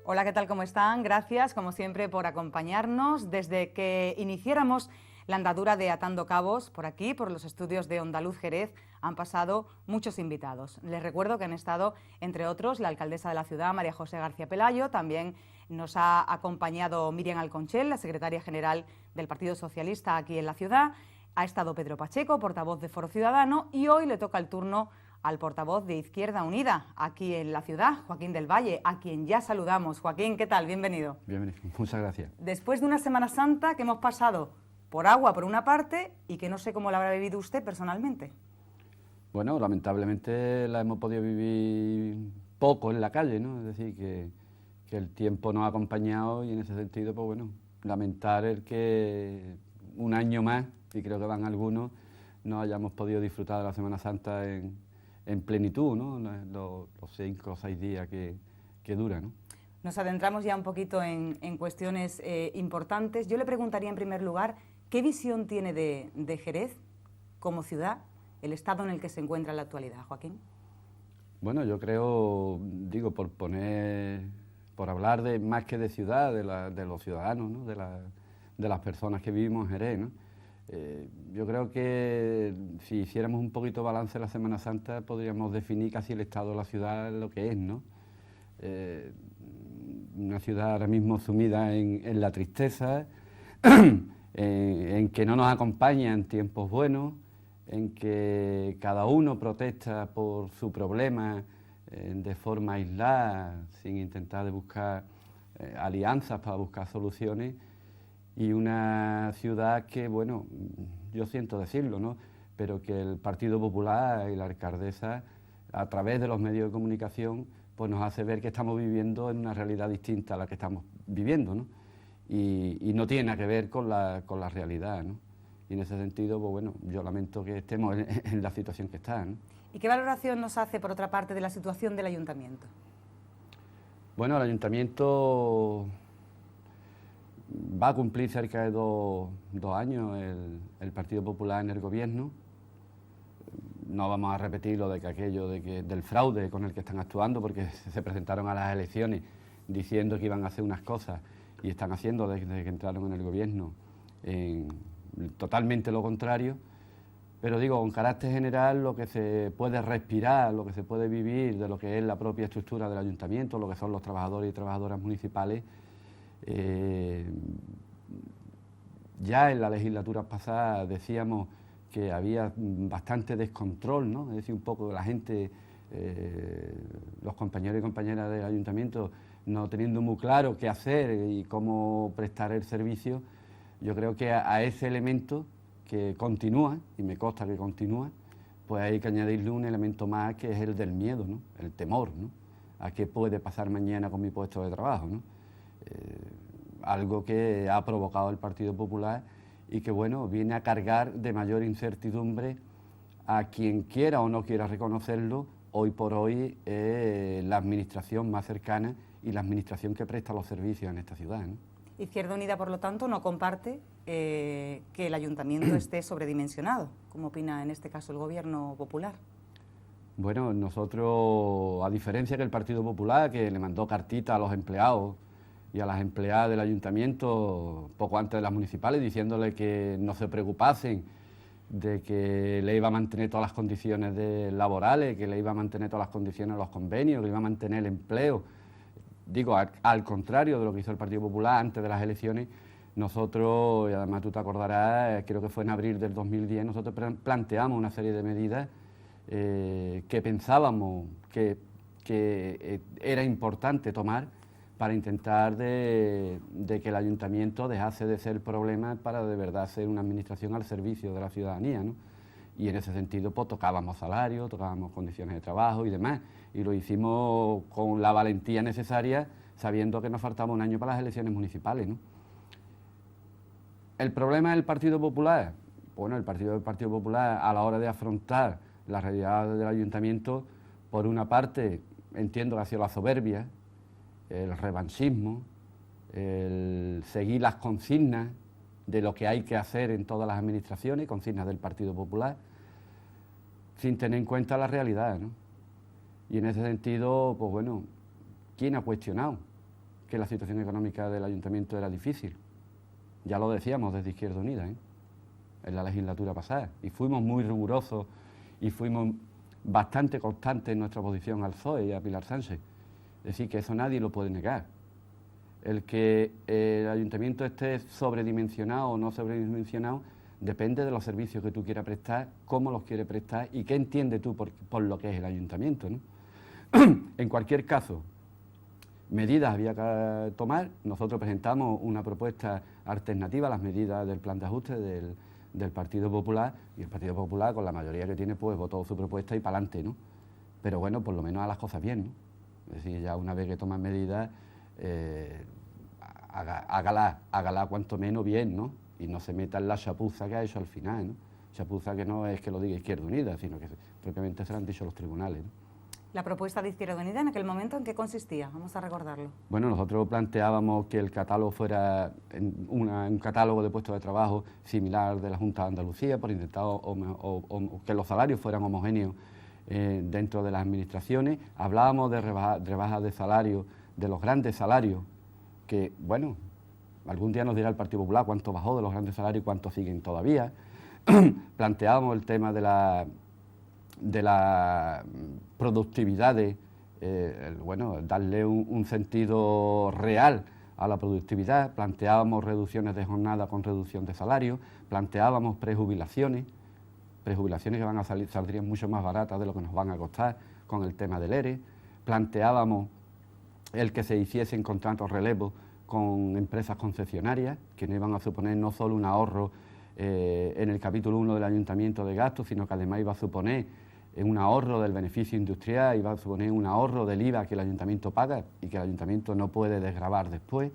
Hola, ¿qué tal? ¿Cómo están? Gracias, como siempre, por acompañarnos. Desde que iniciáramos la andadura de Atando Cabos, por aquí, por los estudios de Ondaluz Jerez, han pasado muchos invitados. Les recuerdo que han estado, entre otros, la alcaldesa de la ciudad, María José García Pelayo, también nos ha acompañado Miriam Alconchel, la secretaria general del Partido Socialista aquí en la ciudad, ha estado Pedro Pacheco, portavoz de Foro Ciudadano, y hoy le toca el turno al portavoz de Izquierda Unida, aquí en la ciudad, Joaquín del Valle, a quien ya saludamos. Joaquín, ¿qué tal? Bienvenido. Bienvenido, muchas gracias. Después de una Semana Santa que hemos pasado por agua por una parte y que no sé cómo la habrá vivido usted personalmente. Bueno, lamentablemente la hemos podido vivir poco en la calle, ¿no? Es decir, que el tiempo nos ha acompañado y en ese sentido, pues bueno, lamentar el que un año más, y creo que van algunos, no hayamos podido disfrutar de la Semana Santa en plenitud, ¿no? Los 5 o 6 días que dura, ¿no? Nos adentramos ya un poquito en cuestiones importantes. Yo le preguntaría en primer lugar, ¿qué visión tiene de Jerez como ciudad, el estado en el que se encuentra en la actualidad, Joaquín? Bueno, yo creo, digo, por hablar de más que de ciudad, de los ciudadanos, ¿no? de las personas que vivimos en Jerez, ¿no? Yo creo que si hiciéramos un poquito balance de la Semana Santa podríamos definir casi el estado de la ciudad lo que es, ¿no? Una ciudad ahora mismo sumida en la tristeza, en que no nos acompaña en tiempos buenos, en que cada uno protesta por su problema de forma aislada, sin intentar de buscar alianzas para buscar soluciones, y una ciudad que, bueno, yo siento decirlo, ¿no?, pero que el Partido Popular y la alcaldesa, a través de los medios de comunicación, pues nos hace ver que estamos viviendo en una realidad distinta a la que estamos viviendo, ¿no? Y no tiene nada que ver con la realidad, ¿no? Y en ese sentido, pues bueno, yo lamento que estemos en la situación que está, ¿no? ¿Y qué valoración nos hace, por otra parte, de la situación del ayuntamiento? Bueno, el ayuntamiento va a cumplir cerca de dos años el Partido Popular en el gobierno. No vamos a repetir lo de que aquello del fraude con el que están actuando, porque se presentaron a las elecciones diciendo que iban a hacer unas cosas y están haciendo desde que entraron en el gobierno totalmente lo contrario. Pero digo, con carácter general, lo que se puede respirar, lo que se puede vivir de lo que es la propia estructura del ayuntamiento, lo que son los trabajadores y trabajadoras municipales, ya en la legislatura pasada decíamos que había bastante descontrol, ¿no? Es decir, un poco de la gente, los compañeros y compañeras del ayuntamiento no teniendo muy claro qué hacer y cómo prestar el servicio. Yo creo que a ese elemento que continúa, y me consta que continúa, pues hay que añadirle un elemento más, que es el del miedo, ¿no?, el temor, ¿no?, a qué puede pasar mañana con mi puesto de trabajo, ¿no? Algo que ha provocado el Partido Popular y que, bueno, viene a cargar de mayor incertidumbre a quien quiera o no quiera reconocerlo. Hoy por hoy la administración más cercana y la administración que presta los servicios en esta ciudad, ¿no? Izquierda Unida, por lo tanto, no comparte que el ayuntamiento esté sobredimensionado, como opina en este caso el Gobierno Popular. Bueno, nosotros, a diferencia que el Partido Popular, que le mandó cartita a los empleados y a las empleadas del ayuntamiento poco antes de las municipales, diciéndole que no se preocupasen, de que le iba a mantener todas las condiciones laborales, que le iba a mantener todas las condiciones de los convenios, que le iba a mantener el empleo. Digo, al contrario de lo que hizo el Partido Popular antes de las elecciones, nosotros, y además tú te acordarás, creo que fue en abril del 2010, nosotros planteamos una serie de medidas que pensábamos que era importante tomar para intentar de que el ayuntamiento dejase de ser problema para de verdad ser una administración al servicio de la ciudadanía, ¿no? Y en ese sentido pues tocábamos salarios, tocábamos condiciones de trabajo y demás, y lo hicimos con la valentía necesaria, sabiendo que nos faltaba un año para las elecciones municipales, ¿no? ¿El problema del Partido Popular? Bueno, el Partido Popular, a la hora de afrontar la realidad del ayuntamiento, por una parte entiendo que ha sido la soberbia, el revanchismo, el seguir las consignas de lo que hay que hacer en todas las administraciones, consignas del Partido Popular, sin tener en cuenta la realidad, ¿no? Y en ese sentido, pues bueno, ¿quién ha cuestionado que la situación económica del ayuntamiento era difícil. Ya lo decíamos desde Izquierda Unida, en la legislatura pasada, y fuimos muy rigurosos y fuimos bastante constantes en nuestra oposición al PSOE y a Pilar Sánchez. Es decir, que eso nadie lo puede negar. El que el ayuntamiento esté sobredimensionado o no sobredimensionado depende de los servicios que tú quieras prestar, cómo los quieres prestar y qué entiendes tú por lo que es el ayuntamiento, ¿no? En cualquier caso, medidas había que tomar. Nosotros presentamos una propuesta alternativa a las medidas del plan de ajuste del Partido Popular, y el Partido Popular, con la mayoría que tiene, pues votó su propuesta y para adelante, ¿no? Pero bueno, por lo menos a las cosas bien, ¿no? Es decir, ya una vez que toman medidas, hágala cuanto menos bien, ¿no? Y no se meta en la chapuza que ha hecho al final, ¿no? Chapuza que no es que lo diga Izquierda Unida, sino que propiamente se lo han dicho los tribunales, ¿no? La propuesta de Izquierda Unida en aquel momento, ¿en qué consistía? Vamos a recordarlo. Bueno, nosotros planteábamos que el catálogo fuera un catálogo de puestos de trabajo similar de la Junta de Andalucía, por intentar que los salarios fueran homogéneos dentro de las administraciones. Hablábamos de rebajas de salario, de los grandes salarios, que, bueno, algún día nos dirá el Partido Popular cuánto bajó de los grandes salarios y cuánto siguen todavía. Planteábamos el tema de la productividad, bueno, darle un sentido real a la productividad. Planteábamos reducciones de jornada con reducción de salario, planteábamos prejubilaciones que saldrían mucho más baratas de lo que nos van a costar con el tema del ERE. Planteábamos el que se hiciesen contratos relevos con empresas concesionarias, que no iban a suponer no solo un ahorro en el capítulo 1 del ayuntamiento de gastos, sino que además iba a suponer un ahorro del beneficio industrial, iba a suponer un ahorro del IVA que el ayuntamiento paga y que el ayuntamiento no puede desgravar después.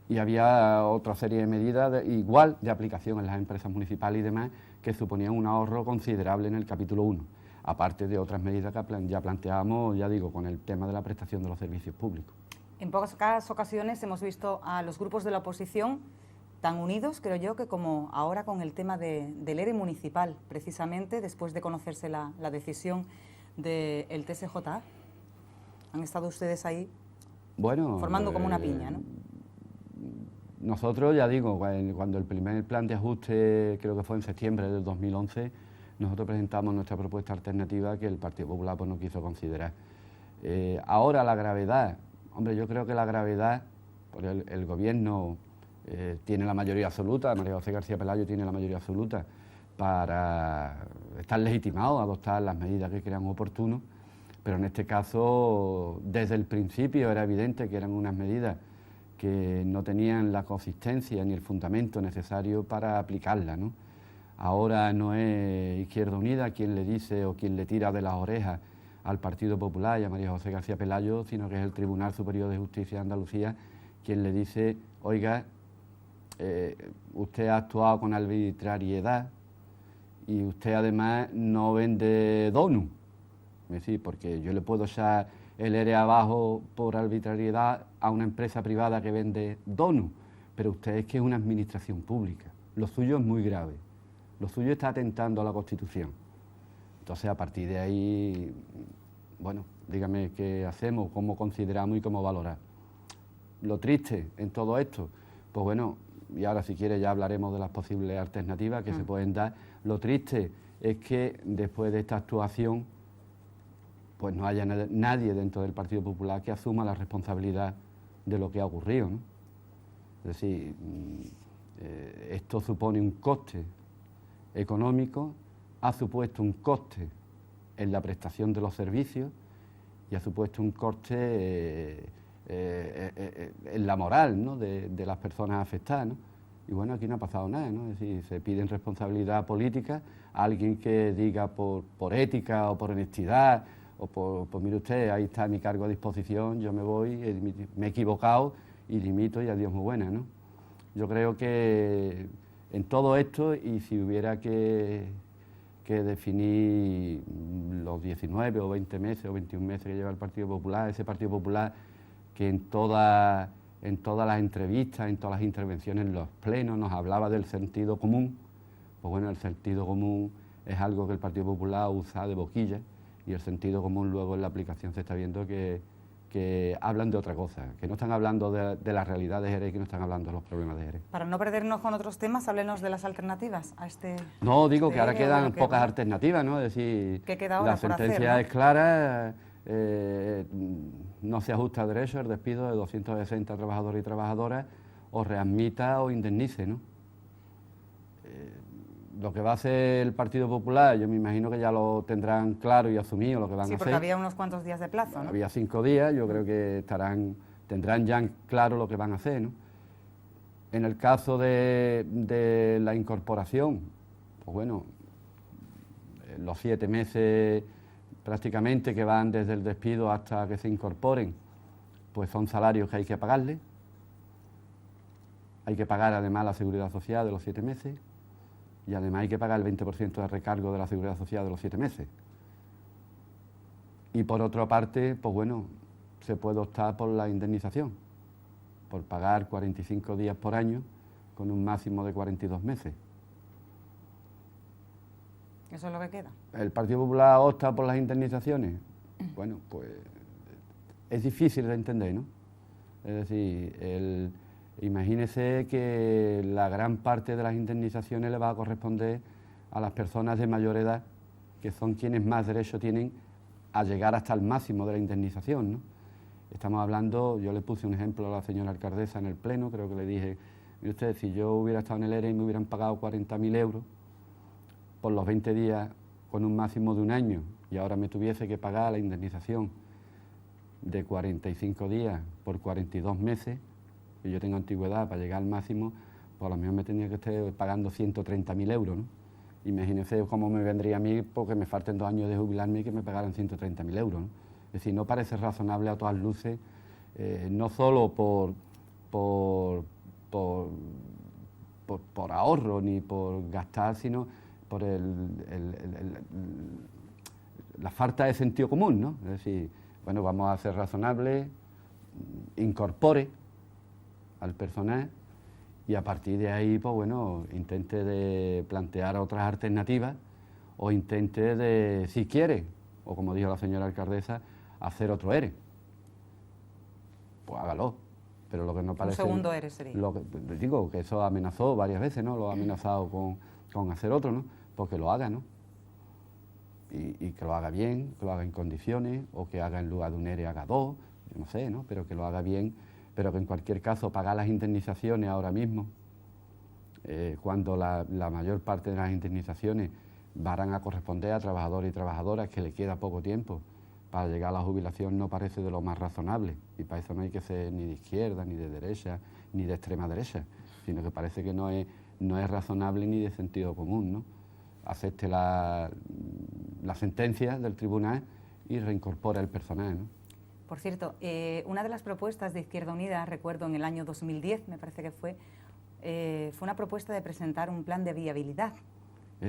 Y había otra serie de medidas igual de aplicación en las empresas municipales y demás, que suponían un ahorro considerable en el capítulo 1, aparte de otras medidas que ya planteábamos, ya digo, con el tema de la prestación de los servicios públicos. En pocas ocasiones hemos visto a los grupos de la oposición tan unidos, creo yo, que como ahora con el tema del ERE municipal, precisamente después de conocerse la decisión del TSJA. ¿Han estado ustedes ahí formando como una piña, no? Nosotros, ya digo, cuando el primer plan de ajuste, creo que fue en septiembre del 2011, nosotros presentamos nuestra propuesta alternativa que el Partido Popular pues no quiso considerar. Ahora la gravedad, hombre, yo creo que la gravedad, porque el Gobierno tiene la mayoría absoluta, María José García Pelayo tiene la mayoría absoluta para estar legitimado a adoptar las medidas que crean oportuno, pero en este caso, desde el principio era evidente que eran unas medidas que no tenían la consistencia ni el fundamento necesario para aplicarlas, ¿no? Ahora no es Izquierda Unida quien le dice o quien le tira de las orejas al Partido Popular y a María José García Pelayo, sino que es el Tribunal Superior de Justicia de Andalucía quien le dice, oiga, usted ha actuado con arbitrariedad y usted además no vende donut. Es decir, porque yo le puedo echar el ERE abajo por arbitrariedad a una empresa privada que vende donut, pero usted es que es una administración pública. Lo suyo es muy grave. Lo suyo está atentando a la Constitución. Entonces, a partir de ahí, bueno, dígame qué hacemos, cómo consideramos y cómo valorar. Lo triste en todo esto, pues bueno, y ahora si quiere ya hablaremos de las posibles alternativas que se pueden dar. Lo triste es que después de esta actuación, pues no haya nadie dentro del Partido Popular que asuma la responsabilidad de lo que ha ocurrido, ¿no? Es decir, esto supone un coste económico, ha supuesto un coste en la prestación de los servicios y ha supuesto un coste en la moral, ¿no?, de las personas afectadas, ¿no? Y bueno, aquí no ha pasado nada, ¿no? Es decir, se pide responsabilidad política a alguien que diga por ética o por honestidad o pues mire usted, ahí está mi cargo a disposición, yo me voy, me he equivocado y dimito y adiós muy buena, ¿no? Yo creo que en todo esto, y si hubiera que definir los 19 o 20 meses o 21 meses que lleva el Partido Popular, ese Partido Popular que en todas las entrevistas, en todas las intervenciones, en los plenos, nos hablaba del sentido común, pues bueno, el sentido común es algo que el Partido Popular usa de boquilla, y el sentido común luego en la aplicación se está viendo que que hablan de otra cosa, que no están hablando de la realidad de Jerez, que no están hablando de los problemas de Jerez. Para no perdernos con otros temas, háblenos de las alternativas a este... No, digo que ahora ERE, quedan bueno, pocas alternativas, ¿no? Es decir, ¿qué queda ahora la por hacer, sentencia no? es clara, no se ajusta a derecho el despido de 260 trabajadores y trabajadoras, o readmita o indemnice, ¿no? Lo que va a hacer el Partido Popular, yo me imagino que ya lo tendrán claro y asumido lo que van a hacer. Sí, porque había unos cuantos días de plazo, ¿no? Había 5 días, yo creo que tendrán ya claro lo que van a hacer, ¿no? En el caso de la incorporación, pues bueno, los 7 meses prácticamente que van desde el despido hasta que se incorporen, pues son salarios que hay que pagarle. Hay que pagar además la seguridad social de los 7 meses y además hay que pagar el 20% de recargo de la seguridad social de los 7 meses. Y por otra parte, pues bueno, se puede optar por la indemnización, por pagar 45 días por año con un máximo de 42 meses. ¿Eso es lo que queda? ¿El Partido Popular opta por las indemnizaciones? Bueno, pues es difícil de entender, ¿no? Es decir, imagínese que la gran parte de las indemnizaciones le va a corresponder a las personas de mayor edad, que son quienes más derecho tienen a llegar hasta el máximo de la indemnización, ¿no? Estamos hablando, yo le puse un ejemplo a la señora alcaldesa en el pleno, creo que le dije, mire usted, si yo hubiera estado en el ERE y me hubieran pagado 40.000 euros por los 20 días con un máximo de un año y ahora me tuviese que pagar la indemnización de 45 días por 42 meses, y yo tengo antigüedad para llegar al máximo, pues a lo mejor me tendría que estar pagando 130.000 euros, ¿no? Imagínense cómo me vendría a mí porque me falten 2 años de jubilarme y que me pagaran 130.000 euros, ¿no? Es decir, no parece razonable a todas luces, no solo por ahorro ni por gastar, sino por la falta de sentido común, ¿no? Es decir, bueno, vamos a ser razonables, incorpore al personal y a partir de ahí, pues bueno, intente de plantear otras alternativas o intente de, si quiere, o como dijo la señora alcaldesa, hacer otro ERE. Pues hágalo, pero lo que no parece... Un segundo ERE sería. Lo que, digo, que eso amenazó varias veces, ¿no? Lo ha amenazado con hacer otro, ¿no? Pues que lo haga, ¿no? Y que lo haga bien, que lo haga en condiciones, o que haga en lugar de un ERE haga 2, yo no sé, ¿no? Pero que lo haga bien, pero que en cualquier caso pagar las indemnizaciones ahora mismo, cuando la mayor parte de las indemnizaciones van a corresponder a trabajadores y trabajadoras que le queda poco tiempo para llegar a la jubilación, no parece de lo más razonable, y para eso no hay que ser ni de izquierda, ni de derecha, ni de extrema derecha, sino que parece que no es razonable ni de sentido común, ¿no? Acepte la sentencia del tribunal y reincorpora el personal, ¿no? Por cierto, una de las propuestas de Izquierda Unida, recuerdo en el año 2010, me parece que fue una propuesta de presentar un plan de viabilidad.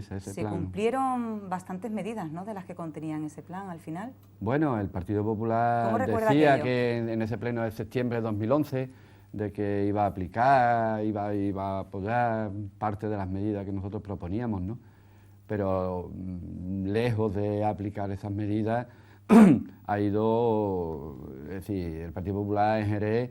Se cumplieron bastantes medidas, ¿no?, de las que contenían ese plan al final. Bueno, el Partido Popular decía que en ese pleno de septiembre de 2011 de que iba a aplicar, iba a apoyar parte de las medidas que nosotros proponíamos, ¿no? Pero lejos de aplicar esas medidas ha ido, es decir, el Partido Popular en Jerez,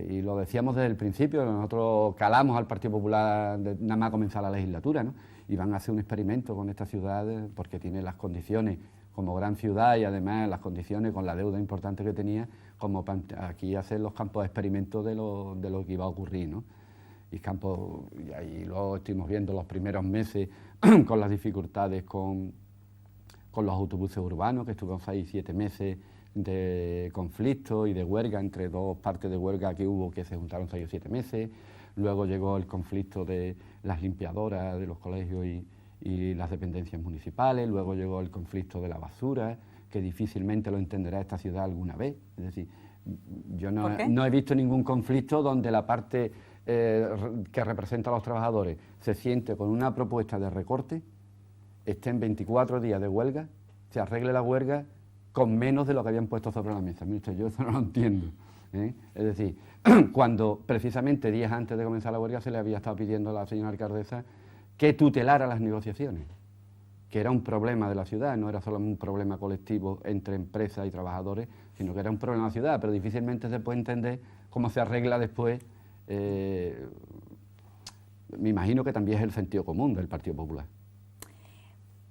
y lo decíamos desde el principio, nosotros calamos al Partido Popular nada más comenzar la legislatura, ¿no? Y van a hacer un experimento con esta ciudad porque tiene las condiciones como gran ciudad y además las condiciones con la deuda importante que tenía, como para aquí hacer los campos de experimento de lo que iba a ocurrir, ¿no? Y ahí luego estuvimos viendo los primeros meses con las dificultades con los autobuses urbanos, que estuvimos ahí 7 meses de conflicto y de huelga, entre dos partes de huelga que hubo, que se juntaron 6 o 7 meses. Luego llegó el conflicto de las limpiadoras de los colegios y las dependencias municipales. Luego llegó el conflicto de la basura, que difícilmente lo entenderá esta ciudad alguna vez. Es decir, yo no he visto ningún conflicto donde la parte que representa a los trabajadores se siente con una propuesta de recorte, estén 24 días de huelga, se arregle la huelga con menos de lo que habían puesto sobre la mesa. Mire usted, yo eso no lo entiendo, ¿eh? Es decir, cuando precisamente días antes de comenzar la huelga se le había estado pidiendo a la señora alcaldesa que tutelara las negociaciones. que era un problema de la ciudad, no era solo un problema colectivo entre empresas y trabajadores, sino que era un problema de la ciudad, pero difícilmente se puede entender cómo se arregla después. Me imagino que también es el sentido común del Partido Popular.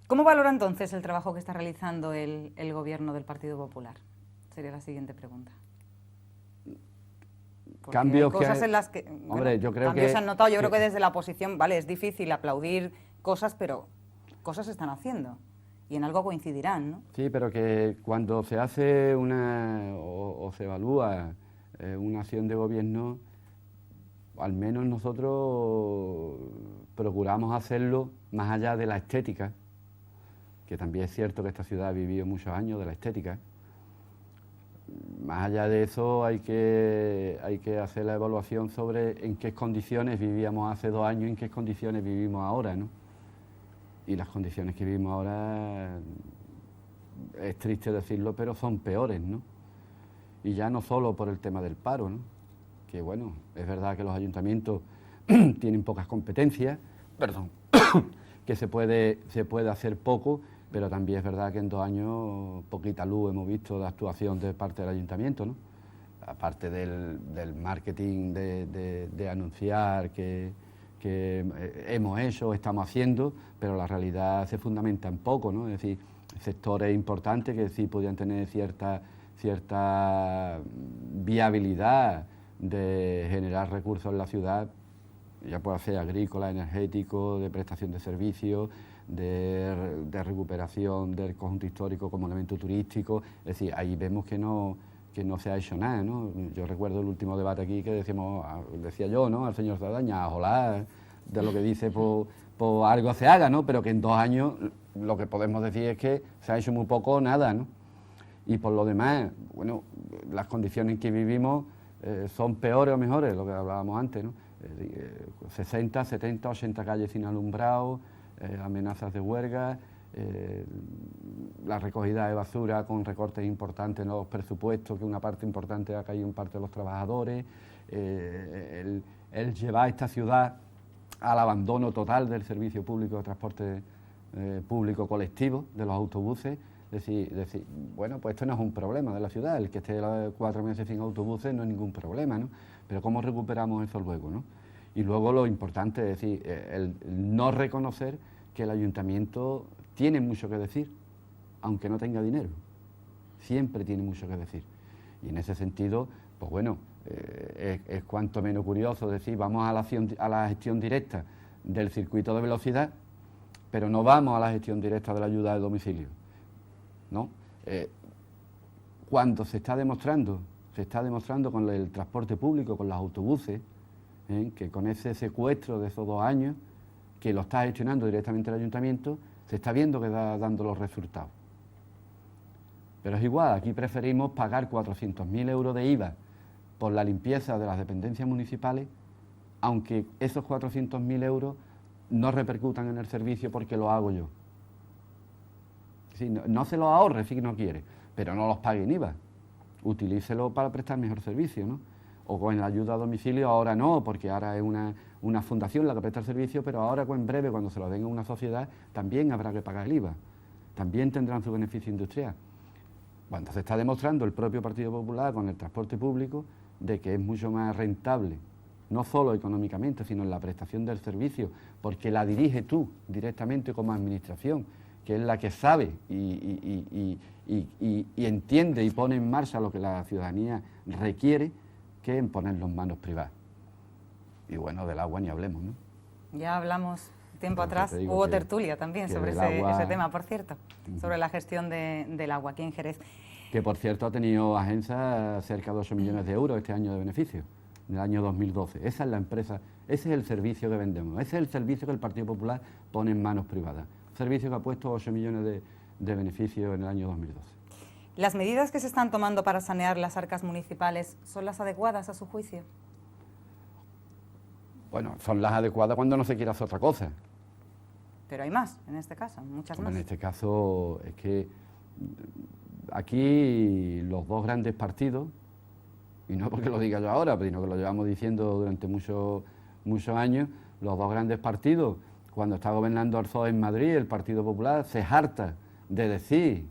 ¿Cómo valora entonces el trabajo que está realizando el gobierno del Partido Popular? Sería la siguiente pregunta. Porque Cambios hay cosas que, en las que... hombre, yo creo cambios que, se han notado, yo creo que desde la oposición, vale, es difícil aplaudir cosas, pero cosas se están haciendo y en algo coincidirán, ¿no? Sí, pero que cuando se hace o se evalúa una acción de gobierno, al menos nosotros procuramos hacerlo más allá de la estética, que también es cierto que esta ciudad ha vivido muchos años de la estética. Más allá de eso hay que hacer la evaluación sobre en qué condiciones vivíamos hace 2 años y en qué condiciones vivimos ahora, ¿no? Y las condiciones que vivimos ahora, es triste decirlo, pero son peores, ¿no? Y ya no solo por el tema del paro, ¿no? Que bueno, es verdad que los ayuntamientos tienen pocas competencias, perdón, que se puede hacer poco, pero también es verdad que en 2 años poquita luz hemos visto de actuación de parte del ayuntamiento, ¿no? Aparte del marketing, de anunciar que hemos hecho, estamos haciendo, pero la realidad se fundamenta en poco, ¿no? Es decir, sectores importantes que sí podían tener cierta viabilidad de generar recursos en la ciudad, ya puede ser agrícola, energético, de prestación de servicios, de recuperación del conjunto histórico como elemento turístico. Es decir, ahí vemos que no se ha hecho nada, ¿no? Yo recuerdo el último debate aquí que decía yo, ¿no?, al señor Saldaña, ojalá de lo que dice por algo se haga, ¿no? Pero que en 2 años lo que podemos decir es que se ha hecho muy poco o nada, ¿no? Y por lo demás, bueno, las condiciones en que vivimos son peores o mejores, lo que hablábamos antes, ¿no? 60, 70, 80 calles sin alumbrado, amenazas de huelga, la recogida de basura con recortes importantes en los presupuestos, que una parte importante ha caído en parte de los trabajadores, el llevar esta ciudad al abandono total del servicio público de transporte público colectivo, de los autobuses. Decir, bueno, pues esto no es un problema de la ciudad, el que esté 4 meses sin autobuses no es ningún problema, ¿no? Pero ¿cómo recuperamos eso luego, no? Y luego lo importante es decir, el no reconocer que el ayuntamiento tiene mucho que decir, aunque no tenga dinero, siempre tiene mucho que decir. Y en ese sentido, pues bueno, es cuanto menos curioso decir, vamos a la gestión directa del circuito de velocidad, pero no vamos a la gestión directa de la ayuda de domicilio, ¿no? Cuando se está demostrando con el transporte público, con los autobuses, que con ese secuestro de esos 2 años, que lo está gestionando directamente el ayuntamiento, se está viendo que está dando los resultados. Pero es igual, aquí preferimos pagar 400.000 euros de IVA por la limpieza de las dependencias municipales, aunque esos 400.000 euros no repercutan en el servicio porque lo hago yo. Sí, no se los ahorre si no quiere, pero no los pague en IVA. Utilícelo para prestar mejor servicio, ¿no? O con la ayuda a domicilio, ahora no, porque ahora es una fundación la que presta el servicio, pero ahora en breve, cuando se lo den a una sociedad, también habrá que pagar el IVA. También tendrán su beneficio industrial. Cuando se está demostrando el propio Partido Popular con el transporte público de que es mucho más rentable, no solo económicamente, sino en la prestación del servicio, porque la dirige tú directamente como administración, que es la que sabe y entiende y pone en marcha lo que la ciudadanía requiere, que en ponerlo en manos privadas. Y bueno, del agua ni hablemos, ¿no? Ya hablamos tiempo atrás, hubo tertulia también sobre ese tema, por cierto, sobre la gestión del agua aquí en Jerez. Que por cierto ha tenido Agensa cerca de 8 millones de euros este año de beneficio, en el año 2012. Esa es la empresa, ese es el servicio que vendemos, ese es el servicio que el Partido Popular pone en manos privadas. Un servicio que ha puesto 8 millones de beneficios en el año 2012. ¿Las medidas que se están tomando para sanear las arcas municipales son las adecuadas a su juicio? Bueno, son las adecuadas cuando no se quiere hacer otra cosa. Pero hay más, en este caso, muchas más. En este caso es que aquí los 2 grandes partidos, y no porque lo diga yo ahora, sino que lo llevamos diciendo durante muchos años, los 2 grandes partidos, cuando está gobernando el PSOE en Madrid, el Partido Popular se harta de decir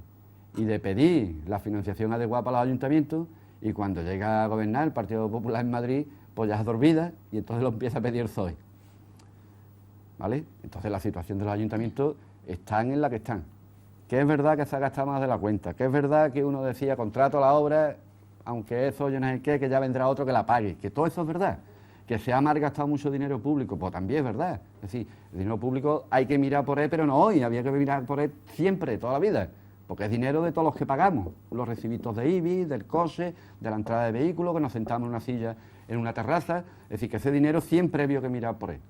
y de pedir la financiación adecuada para los ayuntamientos, y cuando llega a gobernar el Partido Popular en Madrid, pues ya se olvida y entonces lo empieza a pedir el PSOE. ¿Vale? Entonces la situación de los ayuntamientos están en la que están. Que es verdad que se ha gastado más de la cuenta, que es verdad que uno decía contrato la obra, aunque eso yo no sé qué, que ya vendrá otro que la pague, que todo eso es verdad. Que se ha malgastado mucho dinero público, pues también es verdad. Es decir, el dinero público hay que mirar por él, pero no hoy, había que mirar por él siempre, toda la vida, porque es dinero de todos los que pagamos, los recibitos de IBI, del coche, de la entrada de vehículos, que nos sentamos en una silla, en una terraza, es decir, que ese dinero siempre había que mirar por él.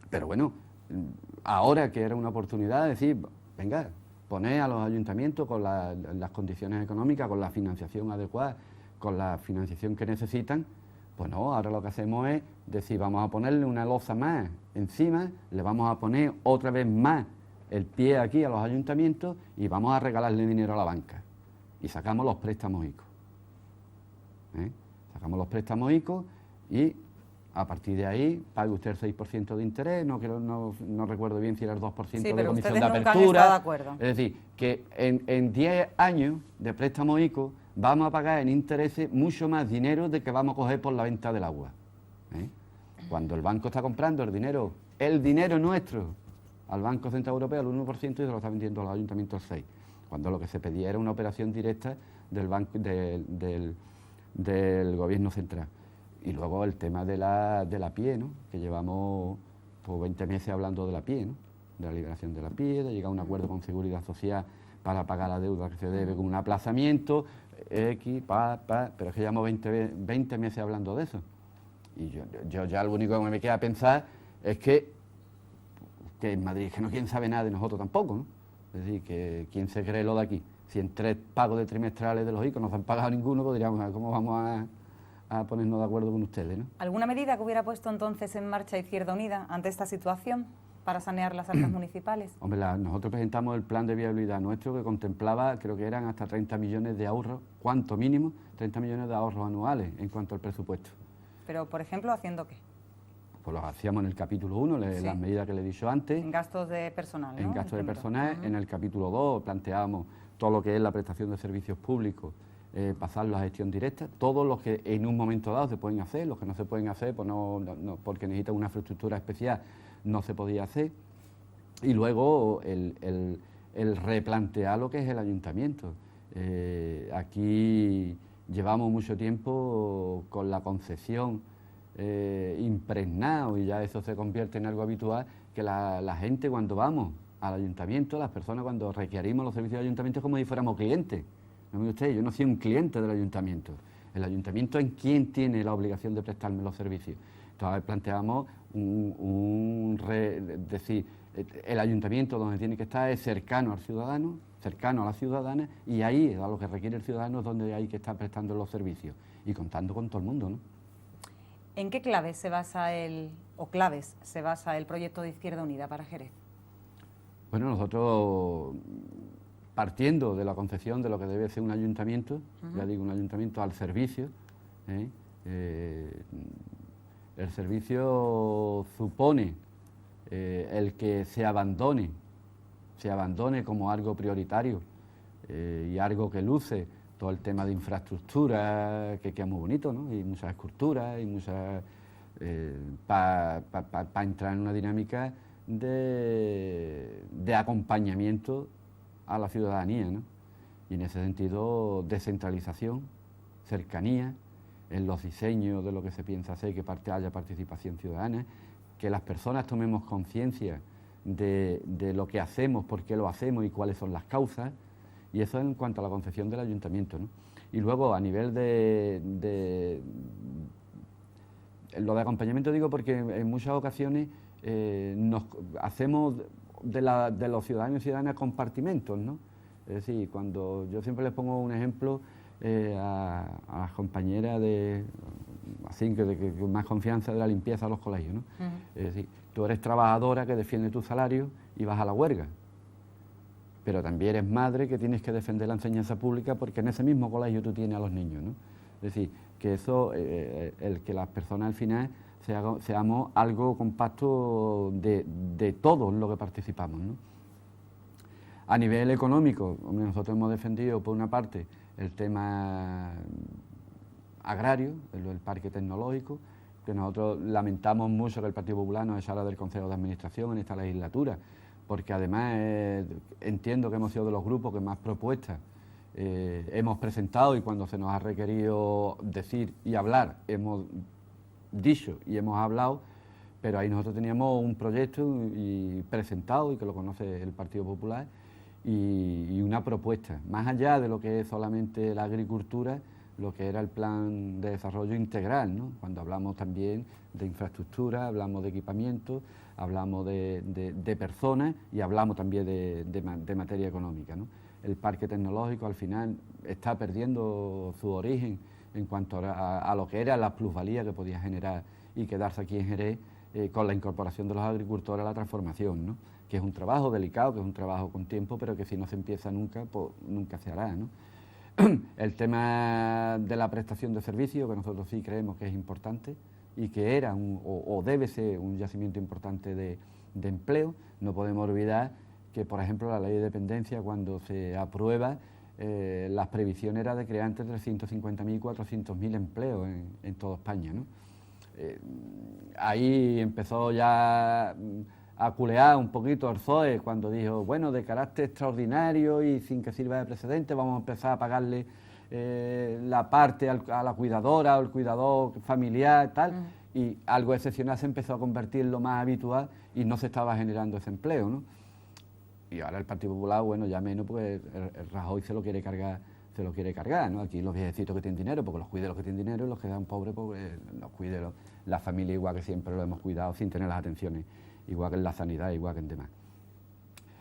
Pero bueno, ahora que era una oportunidad de decir, venga, poner a los ayuntamientos con las condiciones económicas, con la financiación adecuada, con la financiación que necesitan, pues no, ahora lo que hacemos es decir, vamos a ponerle una losa más encima, le vamos a poner otra vez más el pie aquí a los ayuntamientos y vamos a regalarle dinero a la banca. Y sacamos los préstamos ICO. Sacamos los préstamos ICO y a partir de ahí pague usted el 6% de interés, no recuerdo bien si era el 2% de comisión de apertura. De acuerdo. Es decir, que en 10 años de préstamo ICO vamos a pagar en intereses mucho más dinero de que vamos a coger por la venta del agua. Cuando el banco está comprando el dinero nuestro al Banco Central Europeo al 1% y se lo está vendiendo a los ayuntamientos al 6%. Cuando lo que se pedía era una operación directa del banco del gobierno central. Y luego el tema de la PIE, ¿no? Que llevamos 20 meses hablando de la PIE, ¿no? De la liberación de la PIE, de llegar a un acuerdo con Seguridad Social para pagar la deuda que se debe con un aplazamiento, pero es que llevamos 20 meses hablando de eso. Y yo ya lo único que me queda pensar es que en Madrid, que no quién sabe nada de nosotros tampoco, ¿no? Es decir, que quién se cree lo de aquí. Si en 3 pagos de trimestrales de los ICO no se han pagado ninguno, pues diríamos, ¿cómo vamos a ponernos de acuerdo con ustedes, ¿no? ¿Alguna medida que hubiera puesto entonces en marcha Izquierda Unida ante esta situación para sanear las arcas municipales? Hombre, nosotros presentamos el plan de viabilidad nuestro que contemplaba, creo que eran hasta 30 millones de ahorros, cuanto mínimo, 30 millones de ahorros anuales en cuanto al presupuesto. Pero, por ejemplo, ¿haciendo qué? Pues los hacíamos en el capítulo 1, sí, las medidas que le he dicho antes. En gastos de personal, ¿no? En gastos de personal. En el capítulo 2 planteábamos todo lo que es la prestación de servicios públicos, pasarlo a gestión directa, todos los que en un momento dado se pueden hacer, los que no se pueden hacer, pues no, porque necesitan una infraestructura especial, no se podía hacer. Y luego el replantear lo que es el ayuntamiento. Aquí llevamos mucho tiempo con la concesión impregnado, y ya eso se convierte en algo habitual, que la gente cuando vamos al ayuntamiento, las personas cuando requerimos los servicios del ayuntamiento es como si fuéramos clientes. No me usted, yo no soy un cliente del ayuntamiento. El ayuntamiento es quien tiene la obligación de prestarme los servicios. Entonces planteamos decir, el ayuntamiento donde tiene que estar es cercano al ciudadano, cercano a la ciudadana, y ahí, a lo que requiere el ciudadano, es donde hay que estar prestando los servicios y contando con todo el mundo, ¿no? ¿En qué claves se basa el proyecto de Izquierda Unida para Jerez? Bueno, nosotros, partiendo de la concepción de lo que debe ser un ayuntamiento, ya digo, un ayuntamiento al servicio, el servicio supone el que se abandone como algo prioritario y algo que luce todo el tema de infraestructura, que es muy bonito, ¿no? Y muchas esculturas y muchas para entrar en una dinámica de acompañamiento a la ciudadanía, ¿no? Y en ese sentido, descentralización, cercanía, en los diseños de lo que se piensa hacer, que haya participación ciudadana, que las personas tomemos conciencia de lo que hacemos, por qué lo hacemos y cuáles son las causas, y eso en cuanto a la concepción del ayuntamiento, ¿no? Y luego, a nivel lo de acompañamiento digo porque en muchas ocasiones nos hacemos de los ciudadanos y ciudadanas compartimentos, ¿no? Es decir, cuando yo siempre les pongo un ejemplo a las compañeras que con más confianza de la limpieza de los colegios, ¿no? Es decir, tú eres trabajadora que defiende tu salario y vas a la huelga, pero también eres madre que tienes que defender la enseñanza pública porque en ese mismo colegio tú tienes a los niños, ¿no? Es decir, que eso, el que las personas al final seamos algo compacto de todos los que participamos, ¿no? A nivel económico, nosotros hemos defendido, por una parte, el tema agrario, el parque tecnológico, que nosotros lamentamos mucho que el Partido Popular nos echara del Consejo de Administración en esta legislatura, porque además entiendo que hemos sido de los grupos que más propuestas hemos presentado, y cuando se nos ha requerido decir y hablar, hemos dicho y hemos hablado, pero ahí nosotros teníamos un proyecto y presentado, y que lo conoce el Partido Popular, y una propuesta, más allá de lo que es solamente la agricultura, lo que era el plan de desarrollo integral, ¿no? Cuando hablamos también de infraestructura, hablamos de equipamiento, hablamos de personas y hablamos también de materia económica, ¿no? El parque tecnológico al final está perdiendo su origen en cuanto a lo que era la plusvalía que podía generar y quedarse aquí en Jerez con la incorporación de los agricultores a la transformación, ¿no? Que es un trabajo delicado, que es un trabajo con tiempo, pero que si no se empieza nunca, pues nunca se hará, ¿no? El tema de la prestación de servicios, que nosotros sí creemos que es importante y que era o debe ser un yacimiento importante de empleo. No podemos olvidar que, por ejemplo, la ley de dependencia, cuando se aprueba, las previsiones eran de crear entre 350.000 y 400.000 empleos en toda España, ¿no? Ahí empezó ya a culear un poquito el PSOE cuando dijo, bueno, de carácter extraordinario y sin que sirva de precedente, vamos a empezar a pagarle la parte a la cuidadora o el cuidador familiar, tal, y algo excepcional se empezó a convertir en lo más habitual y no se estaba generando ese empleo, ¿no? Y ahora el Partido Popular, bueno, ya menos, porque el Rajoy se lo quiere cargar, ¿no? Aquí los viejecitos que tienen dinero, porque los cuide los que tienen dinero, y los que dan pobres, pues los cuide la familia, igual que siempre lo hemos cuidado, sin tener las atenciones, igual que en la sanidad, igual que en demás.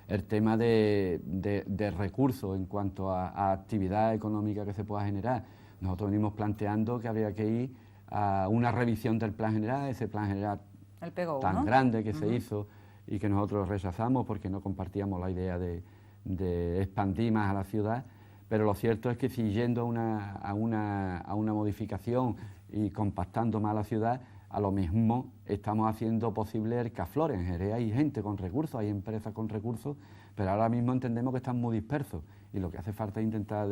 El tema de recursos en cuanto a actividad económica que se pueda generar, nosotros venimos planteando que habría que ir a una revisión del plan general, ese plan general el PGO, tan ¿no? grande que se hizo y que nosotros rechazamos porque no compartíamos la idea de expandir más a la ciudad, pero lo cierto es que si yendo a una modificación y compactando más la ciudad, a lo mismo estamos haciendo posible el que aflore. En Jerez hay gente con recursos, hay empresas con recursos, pero ahora mismo entendemos que están muy dispersos y lo que hace falta es intentar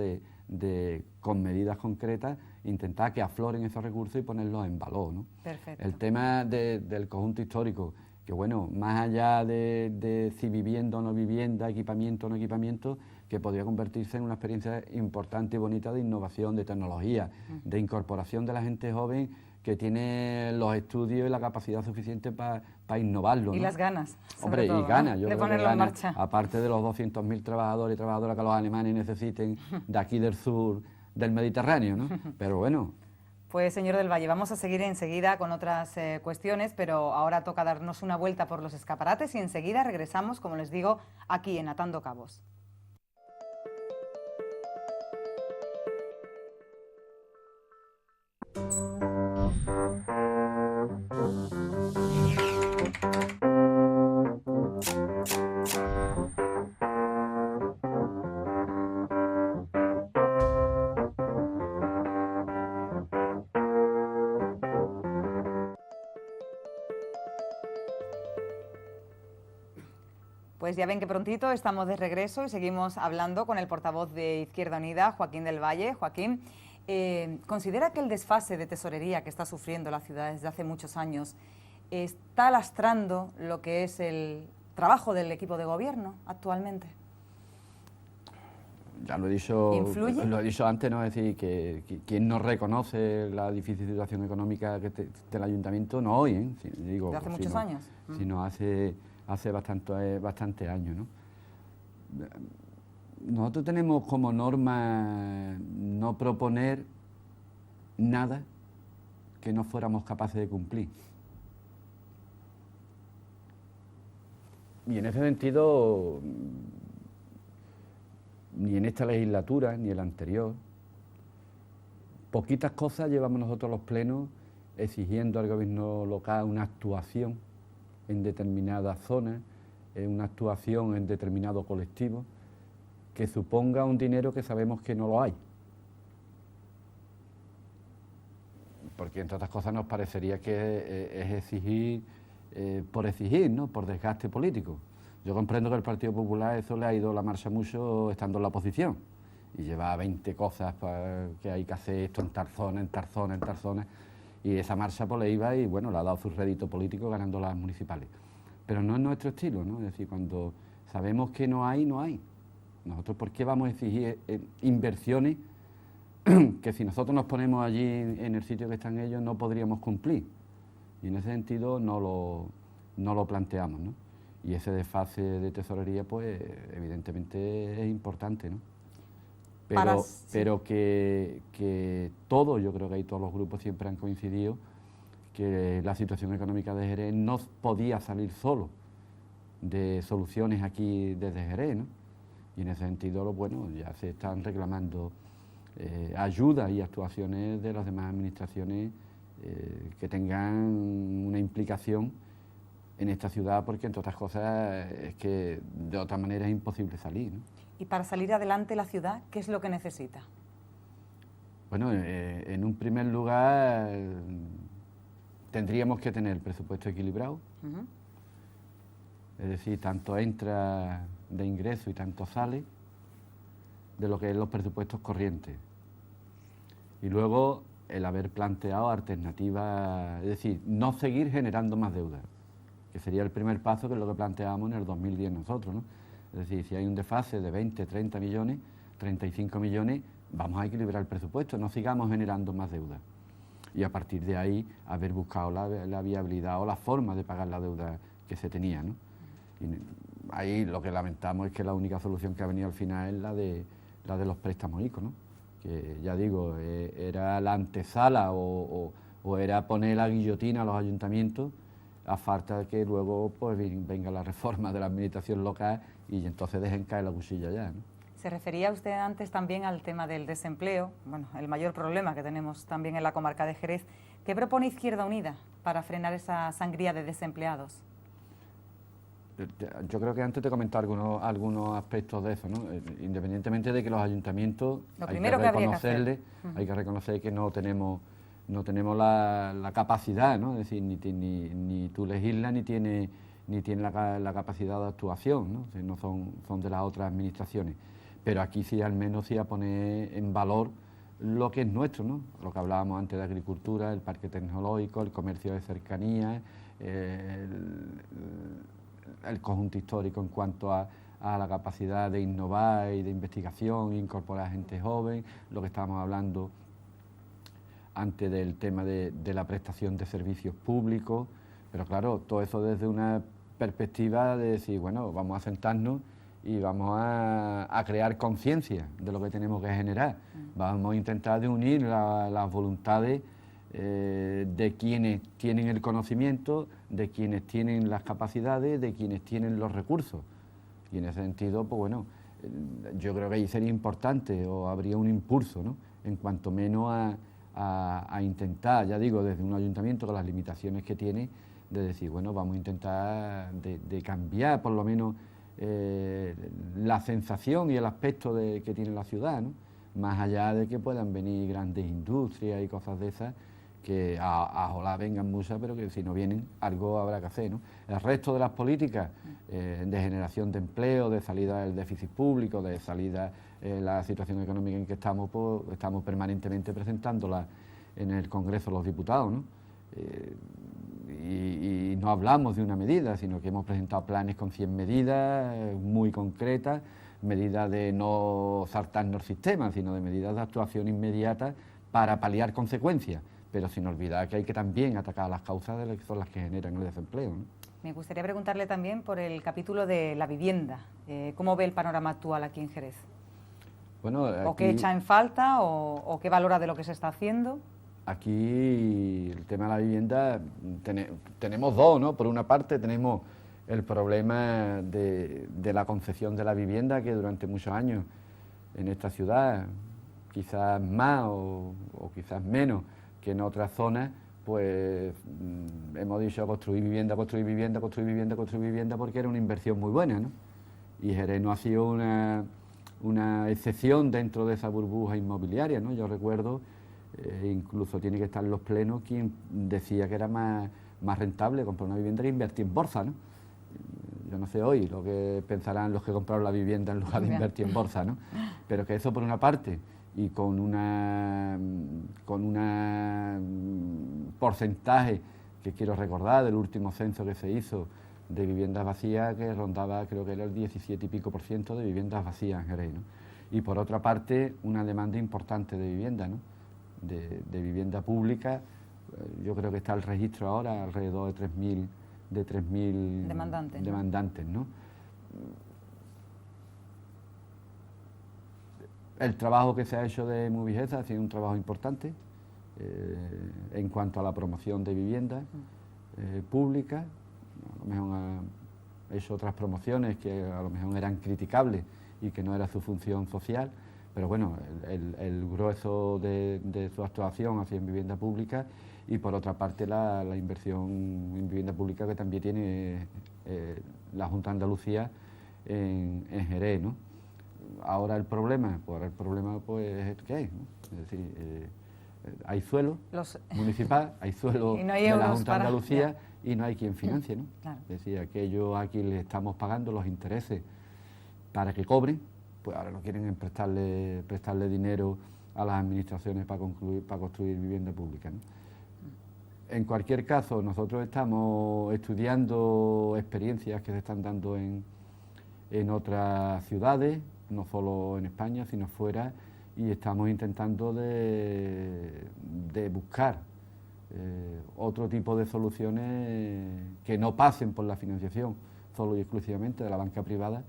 con medidas concretas, intentar que afloren esos recursos y ponerlos en valor, ¿no? Perfecto. El tema del conjunto histórico, que bueno, más allá de si vivienda o no vivienda, equipamiento o no equipamiento, que podría convertirse en una experiencia importante y bonita de innovación, de tecnología, de incorporación de la gente joven que tiene los estudios y la capacidad suficiente para innovarlo, ¿no? Y las ganas, hombre, todo, y ganas, ¿no? yo de creo ponerlo que en ganas, marcha. aparte de los 200.000 trabajadores y trabajadoras que los alemanes necesiten de aquí del sur del Mediterráneo, ¿no? Pero bueno. Pues, señor del Valle, vamos a seguir enseguida con otras cuestiones, pero ahora toca darnos una vuelta por los escaparates y enseguida regresamos, como les digo, aquí en Atando Cabos. Pues ya ven que prontito estamos de regreso y seguimos hablando con el portavoz de Izquierda Unida, Joaquín del Valle. Joaquín, ¿considera que el desfase de tesorería que está sufriendo la ciudad desde hace muchos años está lastrando lo que es el trabajo del equipo de gobierno actualmente? Ya lo he dicho, ¿Influye? Lo he dicho antes, ¿no? Es decir, que quien no reconoce la difícil situación económica del ayuntamiento, no hoy, ¿eh? Digo, ¿De hace muchos años? Sino hace bastante años, ¿no? Nosotros tenemos como norma no proponer nada que no fuéramos capaces de cumplir. Y en ese sentido, ni en esta legislatura, ni en la anterior, poquitas cosas llevamos nosotros los plenos exigiendo al gobierno local una actuación en determinadas zonas, una actuación en determinado colectivo, que suponga un dinero que sabemos que no lo hay. porque entre otras cosas nos parecería que es exigir por exigir, ¿no? Por desgaste político. Yo comprendo que el Partido Popular eso le ha ido la marcha mucho estando en la oposición y lleva 20 cosas que hay que hacer esto en tal zona, en tal zona, en tal zona, y esa marcha pues le iba y bueno, le ha dado su rédito político ganando las municipales. Pero no es nuestro estilo, ¿no? Es decir, cuando sabemos que no hay, no hay. Nosotros, ¿por qué vamos a exigir inversiones que si nosotros nos ponemos allí en el sitio que están ellos no podríamos cumplir? Y en ese sentido no lo planteamos, ¿no? Y ese desfase de tesorería, pues evidentemente es importante, ¿no? Pero que todo, yo creo que ahí todos los grupos siempre han coincidido que la situación económica de Jerez no podía salir solo de soluciones aquí desde Jerez, ¿no? Y en ese sentido, bueno, ya se están reclamando ayudas y actuaciones de las demás administraciones que tengan una implicación en esta ciudad, porque entre otras cosas es que de otra manera es imposible salir, ¿no? Y para salir adelante la ciudad, ¿qué es lo que necesita? Bueno, en un primer lugar tendríamos que tener el presupuesto equilibrado, es decir, tanto entra de ingreso y tanto sale de lo que es los presupuestos corrientes. Y luego el haber planteado alternativas, es decir, no seguir generando más deuda, que sería el primer paso, que es lo que planteábamos en el 2010 nosotros, ¿no? Es decir, si hay un desfase de 20, 30 millones, 35 millones, vamos a equilibrar el presupuesto, no sigamos generando más deuda. Y a partir de ahí haber buscado la viabilidad o la forma de pagar la deuda que se tenía, ¿no? Y ahí lo que lamentamos es que la única solución que ha venido al final es la de los préstamos ICO, ¿no? Que ya digo, era la antesala o era poner la guillotina a los ayuntamientos a falta de que luego pues venga la reforma de la administración local y entonces dejen caer la cuchilla ya, ¿no? Se refería usted antes también al tema del desempleo, bueno, el mayor problema que tenemos también en la comarca de Jerez. ¿Qué propone Izquierda Unida para frenar esa sangría de desempleados? Yo creo que antes te comenté algunos aspectos de eso, ¿no? Independientemente de que los ayuntamientos hay que reconocer que no tenemos la capacidad, ¿no? Es decir, ni tú legislas ni tiene la capacidad de actuación, ¿no? No son de las otras administraciones. Pero aquí sí, al menos sí a poner en valor lo que es nuestro, ¿no? Lo que hablábamos antes de agricultura, el parque tecnológico, el comercio de cercanía, el conjunto histórico en cuanto a la capacidad de innovar y de investigación, incorporar gente joven, lo que estábamos hablando antes del tema de la prestación de servicios públicos, pero claro, todo eso desde una perspectiva de decir, bueno, vamos a sentarnos y vamos a crear conciencia de lo que tenemos que generar. Vamos a intentar de unir las voluntades de quienes tienen el conocimiento, de quienes tienen las capacidades, de quienes tienen los recursos. Y en ese sentido, pues bueno, yo creo que ahí sería importante o habría un impulso, ¿no? En cuanto menos a intentar, ya digo, desde un ayuntamiento con las limitaciones que tiene, de decir, bueno, vamos a intentar de cambiar por lo menos la sensación y el aspecto que tiene la ciudad, ¿no? Más allá de que puedan venir grandes industrias y cosas de esas, que ojalá vengan muchas, pero que si no vienen, algo habrá que hacer, ¿no? El resto de las políticas de generación de empleo, de salida del déficit público, de salida la situación económica en que estamos, pues, estamos permanentemente presentándola en el Congreso de los Diputados, ¿no? Y no hablamos de una medida, sino que hemos presentado planes con 100 medidas muy concretas, medidas de no saltarnos el sistema, sino de medidas de actuación inmediata para paliar consecuencias, pero sin olvidar que hay que también atacar las causas de las que son las que generan el desempleo, ¿no? Me gustaría preguntarle también por el capítulo de la vivienda. ¿Cómo ve el panorama actual aquí en Jerez? Bueno, aquí, ¿O qué echa en falta o qué valora de lo que se está haciendo? Aquí el tema de la vivienda tenemos dos, ¿no? Por una parte tenemos el problema de la concesión de la vivienda, que durante muchos años en esta ciudad, quizás más o quizás menos que en otras zonas, pues hemos dicho construir vivienda, construir vivienda, construir vivienda, construir vivienda, porque era una inversión muy buena, ¿no? Y Jerez no ha sido una excepción dentro de esa burbuja inmobiliaria, ¿no? Yo recuerdo Incluso tiene que estar en los plenos quien decía que era más rentable comprar una vivienda que invertir en bolsa, ¿no? Yo no sé hoy lo que pensarán los que compraron la vivienda en lugar de invertir en bolsa, ¿no? Pero que eso por una parte, y con una porcentaje que quiero recordar del último censo que se hizo de viviendas vacías, que rondaba, creo que era el 17 y pico % de viviendas vacías en Jerez, ¿no? Y por otra parte, una demanda importante de vivienda, ¿no? De vivienda pública. Yo creo que está el registro ahora alrededor de 3.000 demandantes, ¿no? El trabajo que se ha hecho de Movigeza ha sido un trabajo importante en cuanto a la promoción de viviendas públicas. A lo mejor ha hecho otras promociones que a lo mejor eran criticables y que no era su función social, pero bueno, el grueso de su actuación ha sido en vivienda pública, y por otra parte la inversión en vivienda pública que también tiene la Junta de Andalucía en Jerez, ¿no? Ahora el problema pues ¿qué hay? ¿No? Es decir, hay suelo municipal, hay suelo no hay de la Junta de Andalucía, ya. Y no hay quien financie, ¿no? Claro. Es decir, aquellos a quien le estamos pagando los intereses para que cobren, pues ahora no quieren prestarle dinero a las administraciones para construir vivienda pública, ¿no? En cualquier caso, nosotros estamos estudiando experiencias que se están dando en otras ciudades, no solo en España, sino fuera, y estamos intentando de buscar otro tipo de soluciones que no pasen por la financiación solo y exclusivamente de la banca privada,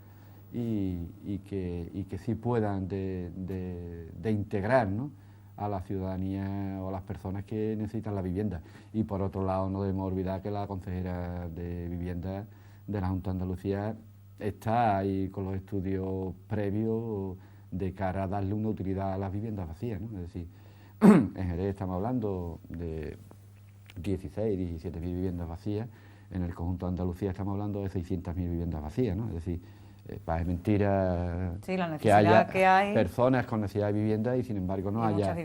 y que sí puedan de integrar, ¿no?, a la ciudadanía o a las personas que necesitan la vivienda. Y por otro lado, no debemos olvidar que la consejera de Vivienda de la Junta de Andalucía está ahí con los estudios previos de cara a darle una utilidad a las viviendas vacías, ¿no? Es decir, en Jerez estamos hablando de 16, 17.000 viviendas vacías, en el conjunto de Andalucía estamos hablando de 600.000 viviendas vacías, ¿no? Es decir, es mentira que haya personas con necesidad de vivienda y sin embargo no haya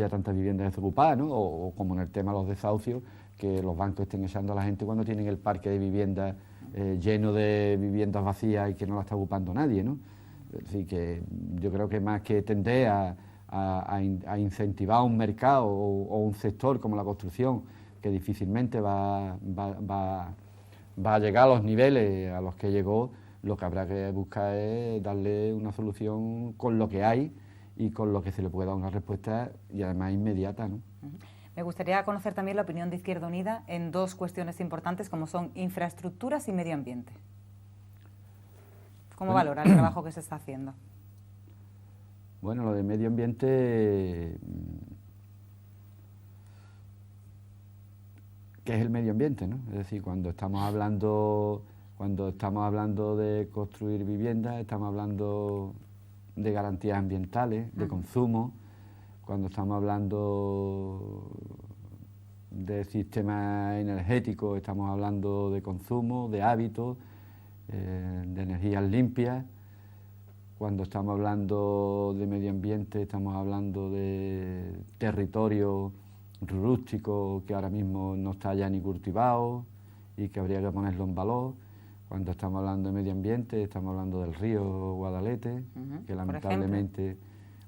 tantas viviendas desocupadas, ¿no? O como en el tema de los desahucios, que los bancos estén echando a la gente cuando tienen el parque de viviendas lleno de viviendas vacías y que no la está ocupando nadie, ¿no? Es decir, que yo creo que más que tender a incentivar un mercado o un sector como la construcción, que difícilmente va a llegar a los niveles a los que llegó, lo que habrá que buscar es darle una solución con lo que hay y con lo que se le pueda dar una respuesta, y además inmediata, ¿no? Me gustaría conocer también la opinión de Izquierda Unida en dos cuestiones importantes como son infraestructuras y medio ambiente. ¿Cómo valora el trabajo que se está haciendo? Bueno, lo de medio ambiente, ¿qué es el medio ambiente, no? Es decir, cuando estamos hablando de construir viviendas, estamos hablando de garantías ambientales, de consumo. Cuando estamos hablando de sistemas energéticos, estamos hablando de consumo, de hábitos, de energías limpias. Cuando estamos hablando de medio ambiente, estamos hablando de territorio rústico que ahora mismo no está ya ni cultivado y que habría que ponerlo en valor. Cuando estamos hablando de medio ambiente, estamos hablando del río Guadalete, que lamentablemente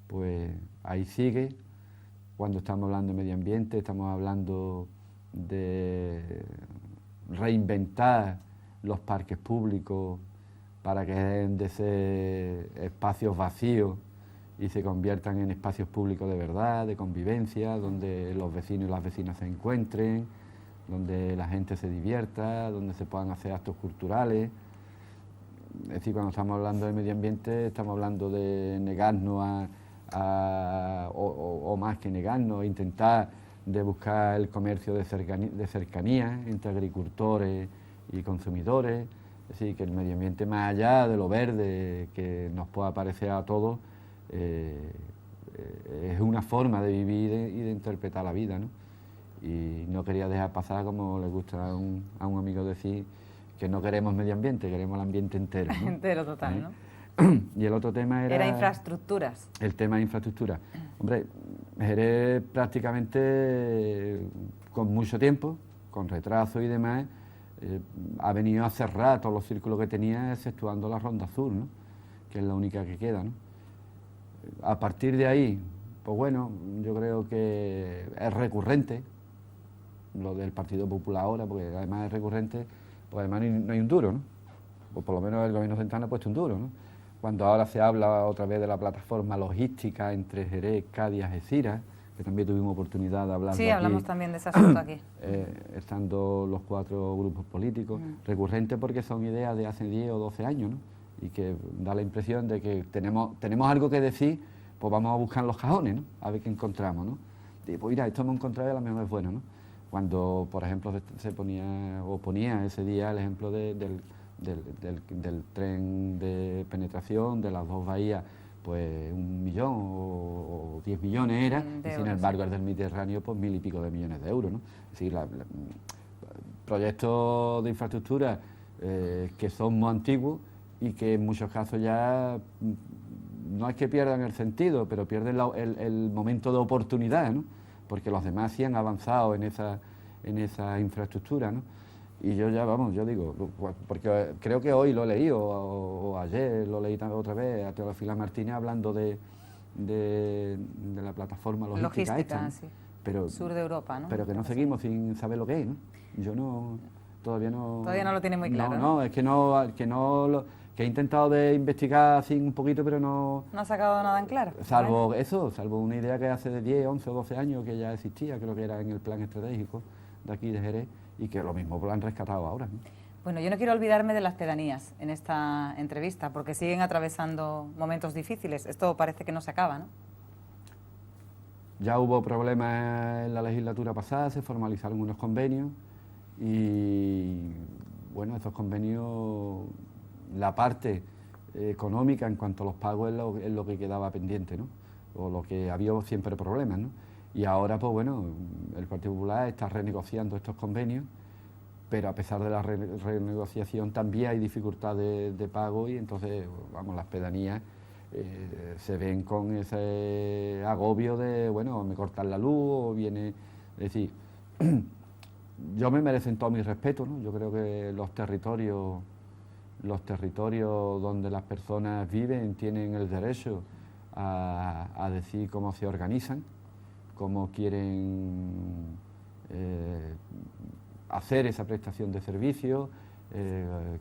pues ahí sigue. Cuando estamos hablando de medio ambiente, estamos hablando de reinventar los parques públicos para que dejen de ser espacios vacíos y se conviertan en espacios públicos de verdad, de convivencia, donde los vecinos y las vecinas se encuentren, donde la gente se divierta, donde se puedan hacer actos culturales. Es decir, cuando estamos hablando de medio ambiente, estamos hablando de negarnos o más que negarnos, intentar de buscar el comercio de cercanía entre agricultores y consumidores. Es decir, que el medio ambiente, más allá de lo verde que nos pueda parecer a todos, es una forma de vivir y de interpretar la vida, ¿no? Y no quería dejar pasar, como le gusta a un amigo decir, que no queremos medio ambiente, queremos el ambiente entero, ¿no? Entero, total, ¿no? Y el otro tema era... Era infraestructuras. El tema de infraestructura. Hombre, Jerez prácticamente con mucho tiempo, con retraso y demás, ha venido a cerrar todos los círculos que tenía, exceptuando la Ronda Azul, ¿no? Que es la única que queda, ¿no? A partir de ahí, pues bueno, yo creo que es recurrente lo del Partido Popular ahora, porque además es recurrente, pues además no hay un duro, ¿no? O por lo menos el Gobierno central ha puesto un duro, ¿no? Cuando ahora se habla otra vez de la plataforma logística entre Jerez, Cádiz y Algeciras, que también tuvimos oportunidad de hablar Sí, hablamos también de ese asunto aquí. Estando los 4 grupos políticos, recurrente porque son ideas de hace 10 o 12 años, ¿no? Y que da la impresión de que tenemos algo que decir, pues vamos a buscar en los cajones, ¿no? A ver qué encontramos, ¿no? Y pues mira, esto hemos encontrado y a lo mejor es bueno, ¿no? Cuando, por ejemplo, se ponía ese día el ejemplo del tren de penetración de las 2 bahías, pues 1 millón o 10 millones era, y sin embargo el del Mediterráneo, pues 1000 y pico de millones de euros, ¿no? Es decir, proyectos de infraestructura que son muy antiguos y que en muchos casos ya no es que pierdan el sentido, pero pierden el momento de oportunidad, ¿no? Porque los demás sí han avanzado en esa infraestructura, ¿no? Y yo ya, vamos, yo digo, porque creo que hoy lo leí, o ayer lo leí otra vez, a Teófila Martínez hablando de la plataforma logística esta, ¿no? Sí. Pero, sur de Europa, ¿no? Pero que no seguimos sin saber lo que es, ¿no? Yo todavía no lo tiene muy claro. No, es que he intentado de investigar así un poquito, pero no... No ha sacado nada en claro. Salvo una idea que hace de 10, 11 o 12 años que ya existía, creo que era en el plan estratégico de aquí de Jerez, y que lo mismo lo han rescatado ahora, ¿no? Bueno, yo no quiero olvidarme de las pedanías en esta entrevista, porque siguen atravesando momentos difíciles. Esto parece que no se acaba, ¿no? Ya hubo problemas en la legislatura pasada, se formalizaron unos convenios y, bueno, esos convenios, la parte económica en cuanto a los pagos es lo que quedaba pendiente, ¿no? O lo que había siempre problemas, ¿no? Y ahora, pues bueno, el Partido Popular está renegociando estos convenios, pero a pesar de la renegociación también hay dificultad de pago y entonces, vamos, las pedanías se ven con ese agobio de, bueno, me cortan la luz o viene... Es decir, yo me merecen todo mi respeto, ¿no? Yo creo que los territorios donde las personas viven tienen el derecho a decir cómo se organizan, cómo quieren hacer esa prestación de servicios,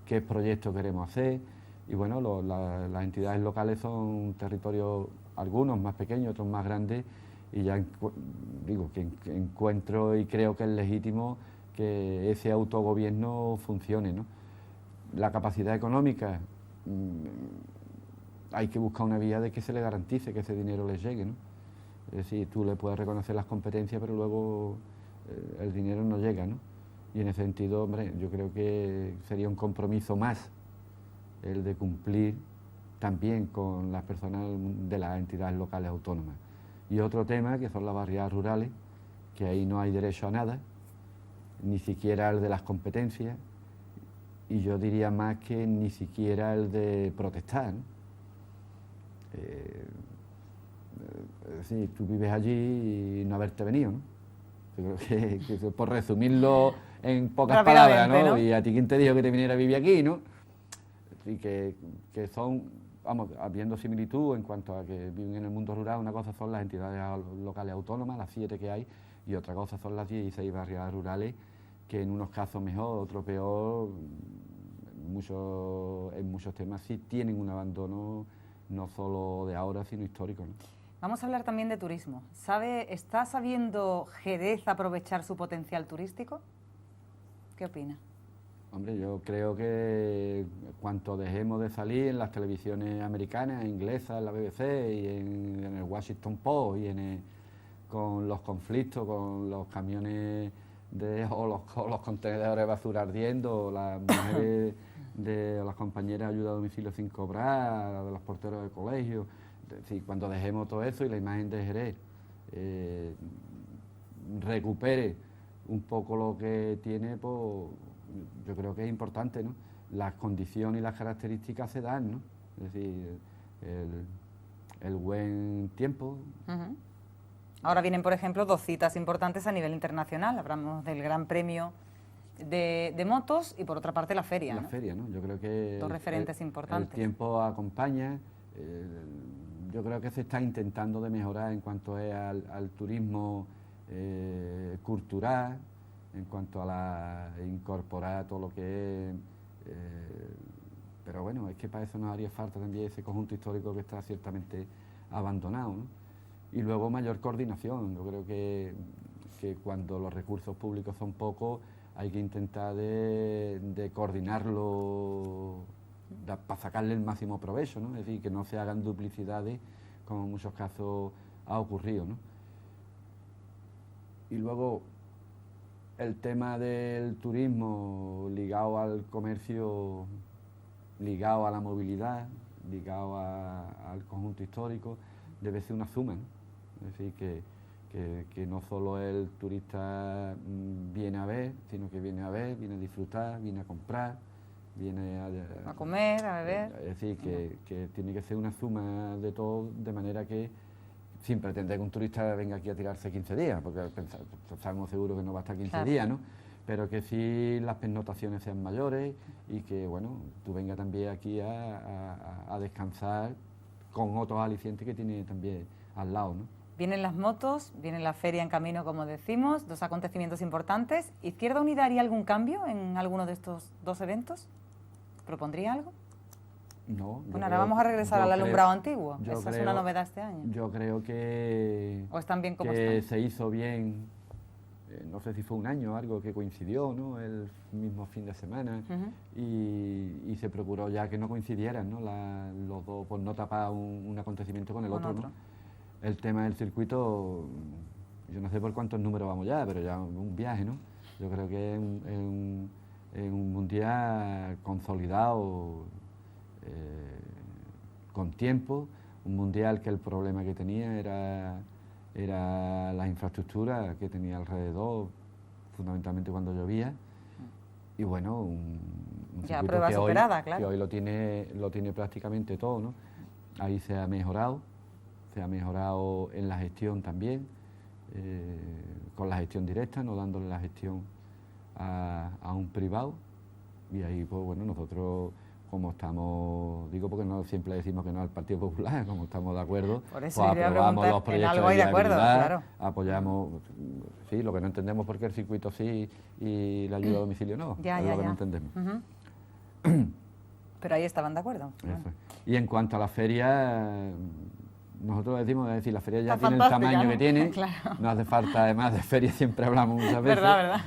qué proyectos queremos hacer. Y bueno, las entidades locales son territorios, algunos más pequeños, otros más grandes, y ya digo que encuentro y creo que es legítimo que ese autogobierno funcione, ¿no? La capacidad económica, hay que buscar una vía de que se le garantice que ese dinero les llegue, ¿no? Es decir, tú le puedes reconocer las competencias, pero luego el dinero no llega, ¿no? Y en ese sentido, hombre, yo creo que sería un compromiso más el de cumplir también con las personas de las entidades locales autónomas. Y otro tema, que son las barriadas rurales, que ahí no hay derecho a nada, ni siquiera el de las competencias, y yo diría más que ni siquiera el de protestar, ¿no? Sí, tú vives allí y no haberte venido, ¿no? Yo creo que por resumirlo en pocas palabras, ¿no? Y a ti quién te dijo que te viniera a vivir aquí, ¿no? Y que son, vamos, habiendo similitud en cuanto a que viven en el mundo rural, una cosa son las entidades locales autónomas, las 7 que hay, y otra cosa son las 16 barriadas rurales, que en unos casos mejor, otros peor, en muchos temas sí tienen un abandono no solo de ahora, sino histórico, ¿no? Vamos a hablar también de turismo. ¿Está sabiendo Jerez aprovechar su potencial turístico? ¿Qué opina? Hombre, yo creo que cuanto dejemos de salir en las televisiones americanas, inglesas, en la BBC y en el Washington Post y con los conflictos, con los camiones o los contenedores de basura ardiendo, las mujeres de las compañeras de ayuda a domicilio sin cobrar, de los porteros de colegio. Es decir, cuando dejemos todo eso y la imagen de Jerez recupere un poco lo que tiene, pues yo creo que es importante, ¿no? Las condiciones y las características se dan, ¿no? Es decir, el buen tiempo. Ahora vienen, por ejemplo, 2 citas importantes a nivel internacional. Hablamos del Gran Premio de motos y, por otra parte, la feria. La feria, ¿no? Yo creo que 2 referentes importantes. El tiempo acompaña. Yo creo que se está intentando de mejorar en cuanto al turismo cultural, en cuanto a incorporar todo lo que es... pero bueno, es que para eso nos haría falta también ese conjunto histórico que está ciertamente abandonado, ¿no? Y luego mayor coordinación. Yo creo que cuando los recursos públicos son pocos hay que intentar de coordinarlo para sacarle el máximo provecho, ¿no? Es decir, que no se hagan duplicidades como en muchos casos ha ocurrido, ¿no? Y luego el tema del turismo ligado al comercio, ligado a la movilidad, ligado al conjunto histórico, debe ser una suma, ¿no? Es decir, que no solo el turista viene a ver, sino que viene a ver, viene a disfrutar, viene a comprar, viene a comer, a beber. Es decir, que tiene que ser una suma de todo, de manera que, sin pretender que un turista venga aquí a tirarse 15 días, porque estamos seguros que no va a estar 15 días, ¿no? Pero que sí las pernotaciones sean mayores y que, bueno, tú vengas también aquí a descansar con otros alicientes que tiene también al lado, ¿no? Vienen las motos, viene la feria en camino, como decimos, 2 acontecimientos importantes. ¿Izquierda Unida haría algún cambio en alguno de estos 2 eventos? ¿Propondría algo? No. Bueno, ahora vamos a regresar al alumbrado antiguo. Esa es una novedad este año. Yo creo que... ¿O están bien como que están? se hizo bien, no sé si fue un año o algo que coincidió, ¿no? El mismo fin de semana, y se procuró ya que no coincidieran, ¿no? Los dos, por no tapar un acontecimiento con el otro, ¿no? El tema del circuito, yo no sé por cuántos números vamos ya, pero ya un viaje, ¿no? Yo creo que es un mundial consolidado, con tiempo, un mundial que el problema que tenía era la infraestructura que tenía alrededor, fundamentalmente cuando llovía, y bueno, un ya circuito prueba superada, claro. que hoy lo tiene prácticamente todo, ¿no? Ahí se ha mejorado en la gestión también, con la gestión directa, no dándole la gestión a un privado, y ahí pues bueno, nosotros como estamos, digo porque no siempre decimos que no al Partido Popular, como estamos de acuerdo, por eso pues aprobamos los proyectos de viabilidad, claro. apoyamos, sí, lo que no entendemos porque el circuito sí y la ayuda a domicilio no, es lo que no entendemos. Pero ahí estaban de acuerdo. Bueno. Y en cuanto a la feria, nosotros decimos, es decir, la feria ya está tiene el tamaño ¿no? que tiene, claro. No hace falta, además de feria siempre hablamos muchas veces verdad.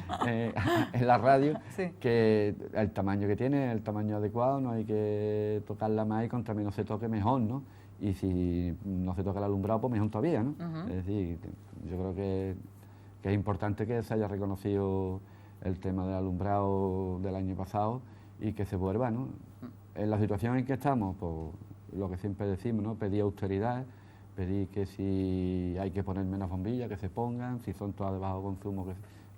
En la radio, sí. Que el tamaño que tiene, el tamaño adecuado, no hay que tocarla más y contra menos se toque mejor, ¿no? Y si no se toca el alumbrado, pues mejor todavía, ¿no? Es decir, yo creo que es importante que se haya reconocido el tema del alumbrado del año pasado y que se vuelva, ¿no? En la situación en que estamos, pues lo que siempre decimos, ¿no? Pedir austeridad, pedir que si hay que poner menos bombillas, que se pongan, si son todas de bajo consumo,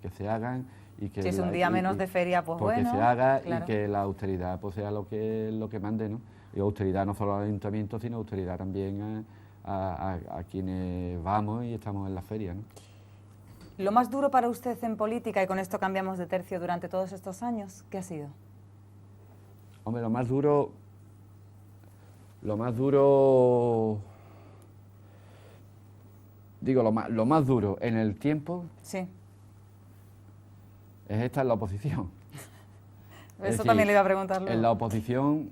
que se hagan. Y que si es un día menos de feria, pues bueno. Que se haga, claro. Y que la austeridad pues sea lo que mande, ¿no? Y austeridad no solo al ayuntamiento, sino austeridad también a quienes vamos y estamos en la feria, ¿no? Lo más duro para usted en política, y con esto cambiamos de tercio, durante todos estos años, ¿qué ha sido? Hombre, lo más duro, digo, lo más duro en el tiempo, sí, es estar en la oposición. Eso decir, también le iba a preguntar luego. En la oposición,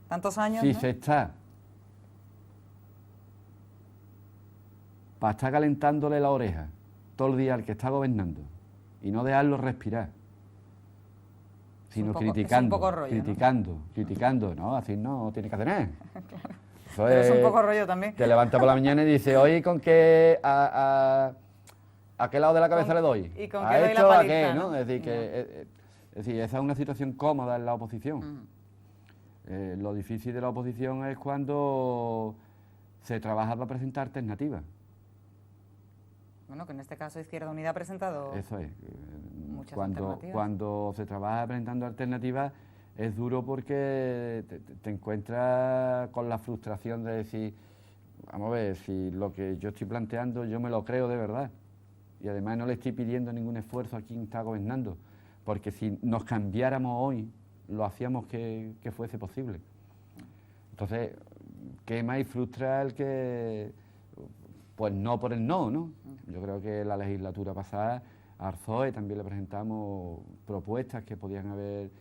tantos años, si ¿no? se está para estar calentándole la oreja todo el día al que está gobernando y no dejarlo respirar, sino criticando, es un poco rollo, criticando, no, así no tiene que hacer nada. Claro. Eso pero es un poco rollo también. Te levantas por la mañana y dices, oye, ¿con qué, a qué lado de la cabeza le doy? ¿Y con ¿A qué doy esto la o a paliza, qué? ¿no? Es decir, esa es una situación cómoda en la oposición. Lo difícil de la oposición es cuando se trabaja para presentar alternativas. Bueno, que en este caso Izquierda Unida ha presentado eso es. muchas alternativas. Cuando se trabaja presentando alternativas, es duro porque te encuentras con la frustración de decir, vamos a ver, si lo que yo estoy planteando yo me lo creo de verdad. Y además no le estoy pidiendo ningún esfuerzo a quien está gobernando, porque si nos cambiáramos hoy, lo hacíamos que fuese posible. Entonces, ¿qué más frustra el que, pues no por el no, ¿no? Yo creo que la legislatura pasada, a Arzoe también le presentamos propuestas que podían haber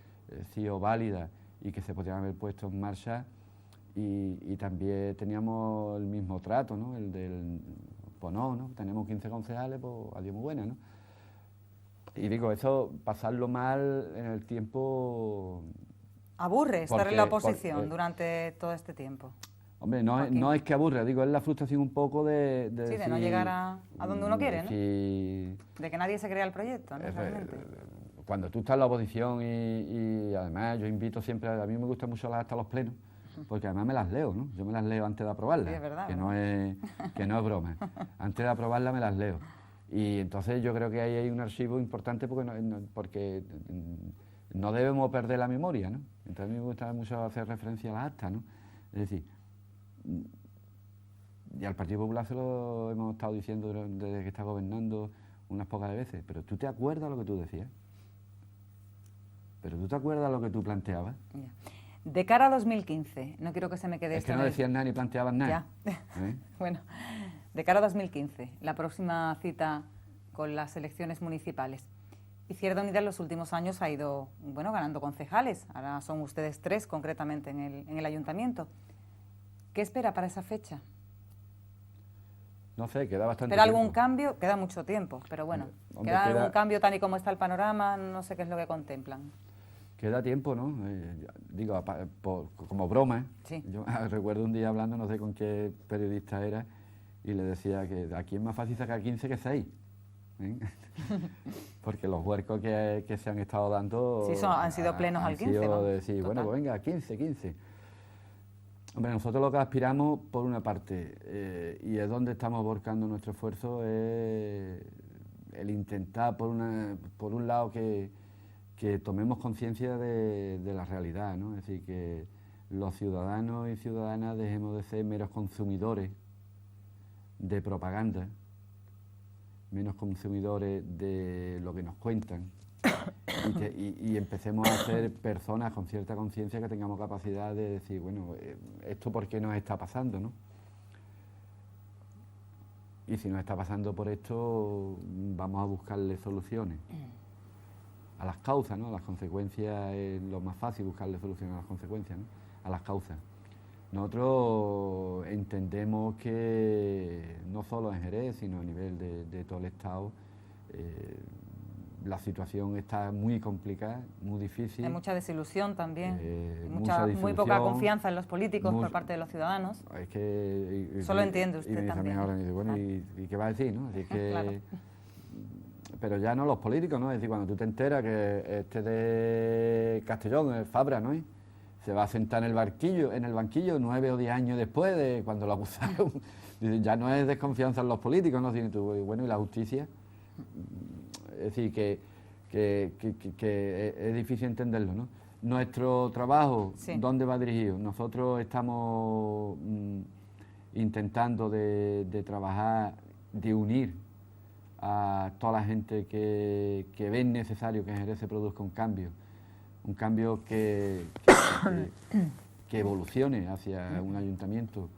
sido válidas y que se podían haber puesto en marcha, y también teníamos el mismo trato, ¿no? El del, pues no, tenemos 15 concejales, pues adiós muy buena, ¿no? Y digo, eso, pasarlo mal en el tiempo... ¿Aburre estar en la oposición durante todo este tiempo? Hombre, no es que aburre, digo, es la frustración un poco de sí, decir, de no llegar a donde uno quiere, ¿no? Si, de que nadie se crea el proyecto, ¿no? Realmente. Cuando tú estás en la oposición y además yo invito siempre, a mí me gustan mucho las actas a los plenos, porque además me las leo, ¿no? Yo me las leo antes de aprobarlas, sí, es verdad, que no es broma. Antes de aprobarlas me las leo. Y entonces yo creo que ahí hay un archivo importante porque no debemos perder la memoria, ¿no? Entonces a mí me gusta mucho hacer referencia a las actas, ¿no? Es decir, y al Partido Popular se lo hemos estado diciendo desde que está gobernando unas pocas veces, pero ¿tú te acuerdas lo que tú decías? ¿Pero tú te acuerdas lo que tú planteabas? Ya. De cara a 2015, no quiero que se me quede es esto. Es que no decías nada ni planteabas nada. Ya. Bueno, de cara a 2015, la próxima cita con las elecciones municipales. Izquierda Unida en los últimos años ha ido, bueno, ganando concejales. Ahora son ustedes 3 concretamente en el ayuntamiento. ¿Qué espera para esa fecha? No sé, queda bastante ¿Espera tiempo. algún cambio? Queda mucho tiempo, pero bueno. Hombre, ¿Queda algún cambio tal y como está el panorama? No sé qué es lo que contemplan. Queda tiempo, ¿no? Digo, como broma, sí. Yo recuerdo un día hablando, no sé con qué periodista era, y le decía que aquí es más fácil sacar 15 que 6. Porque los huercos que se han estado dando... Sí, han sido plenos al 15, ¿no? De decir, bueno, pues venga, 15. Hombre, nosotros lo que aspiramos, por una parte, y es donde estamos volcando nuestro esfuerzo, es el intentar, por un lado, que tomemos conciencia de la realidad, ¿no? Es decir, que los ciudadanos y ciudadanas dejemos de ser meros consumidores de propaganda, menos consumidores de lo que nos cuentan, y empecemos a ser personas con cierta conciencia que tengamos capacidad de decir, bueno, ¿esto por qué nos está pasando, no? Y si nos está pasando por esto, vamos a buscarle soluciones a las causas, ¿no? A las consecuencias es lo más fácil, buscarle soluciones a las consecuencias, ¿no? A las causas. Nosotros entendemos que no solo en Jerez, sino a nivel de todo el Estado, la situación está muy complicada, muy difícil. Hay mucha desilusión también, muy desilusión, poca confianza en los políticos por parte de los ciudadanos. Es que... Solo entiende usted también. Ahora, bueno, ¿y qué va a decir, no? Así que, claro. Pero ya no los políticos, ¿no? Es decir, cuando tú te enteras que este de Castellón, el Fabra, ¿no? Se va a sentar en el banquillo 9 o 10 años después de cuando lo acusaron. Ya no es desconfianza en los políticos, ¿no? Sino tú, bueno, ¿y la justicia? Es decir, que es difícil entenderlo, ¿no? Nuestro trabajo, sí. ¿Dónde va dirigido? Nosotros estamos intentando de trabajar, de unir a toda la gente que ve necesario que en Jerez se produzca un cambio que evolucione hacia un ayuntamiento,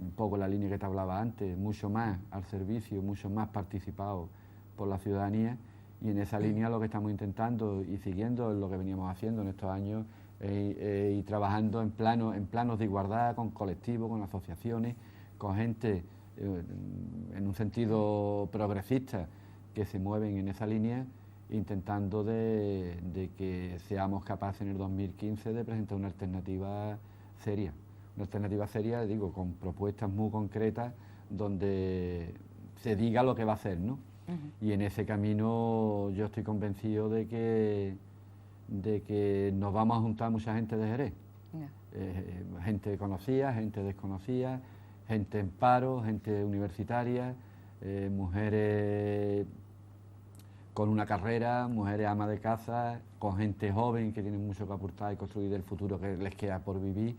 un poco la línea que te hablaba antes, mucho más al servicio, mucho más participado por la ciudadanía, y en esa línea lo que estamos intentando y siguiendo es lo que veníamos haciendo en estos años y trabajando en planos de igualdad, con colectivos, con asociaciones, con gente en un sentido progresista que se mueven en esa línea, intentando de que seamos capaces en el 2015 de presentar una alternativa seria. Una alternativa seria, digo, con propuestas muy concretas donde se diga lo que va a hacer, ¿no? Y en ese camino yo estoy convencido de que nos vamos a juntar mucha gente de Jerez. Gente conocida, gente desconocida, gente en paro, gente universitaria, mujeres con una carrera, mujeres amas de casa, con gente joven que tiene mucho que aportar y construir el futuro que les queda por vivir.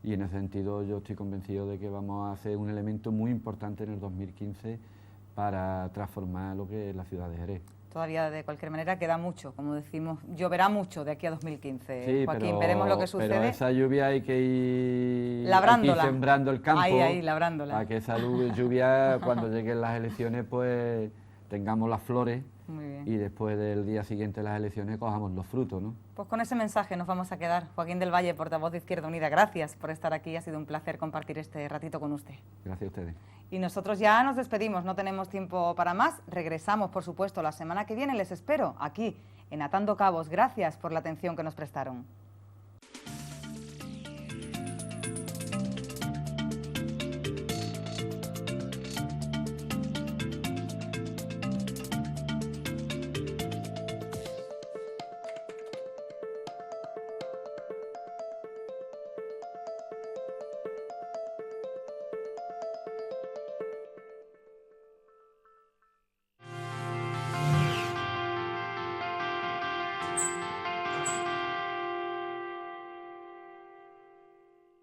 Y en ese sentido yo estoy convencido de que vamos a hacer un elemento muy importante en el 2015 para transformar lo que es la ciudad de Jerez. Todavía, de cualquier manera, queda mucho, como decimos, lloverá mucho de aquí a 2015. Sí, Joaquín, veremos lo que sucede. Pero esa lluvia hay que ir, labrándola. hay que ir sembrando el campo. Ahí, labrándola. Para que esa lluvia, cuando lleguen las elecciones, pues tengamos las flores. Muy bien. Y después del día siguiente de las elecciones cojamos los frutos, ¿no? Pues con ese mensaje nos vamos a quedar. Joaquín del Valle, portavoz de Izquierda Unida, gracias por estar aquí. Ha sido un placer compartir este ratito con usted. Gracias a ustedes. Y nosotros ya nos despedimos, no tenemos tiempo para más. Regresamos, por supuesto, la semana que viene. Les espero aquí, en Atando Cabos. Gracias por la atención que nos prestaron.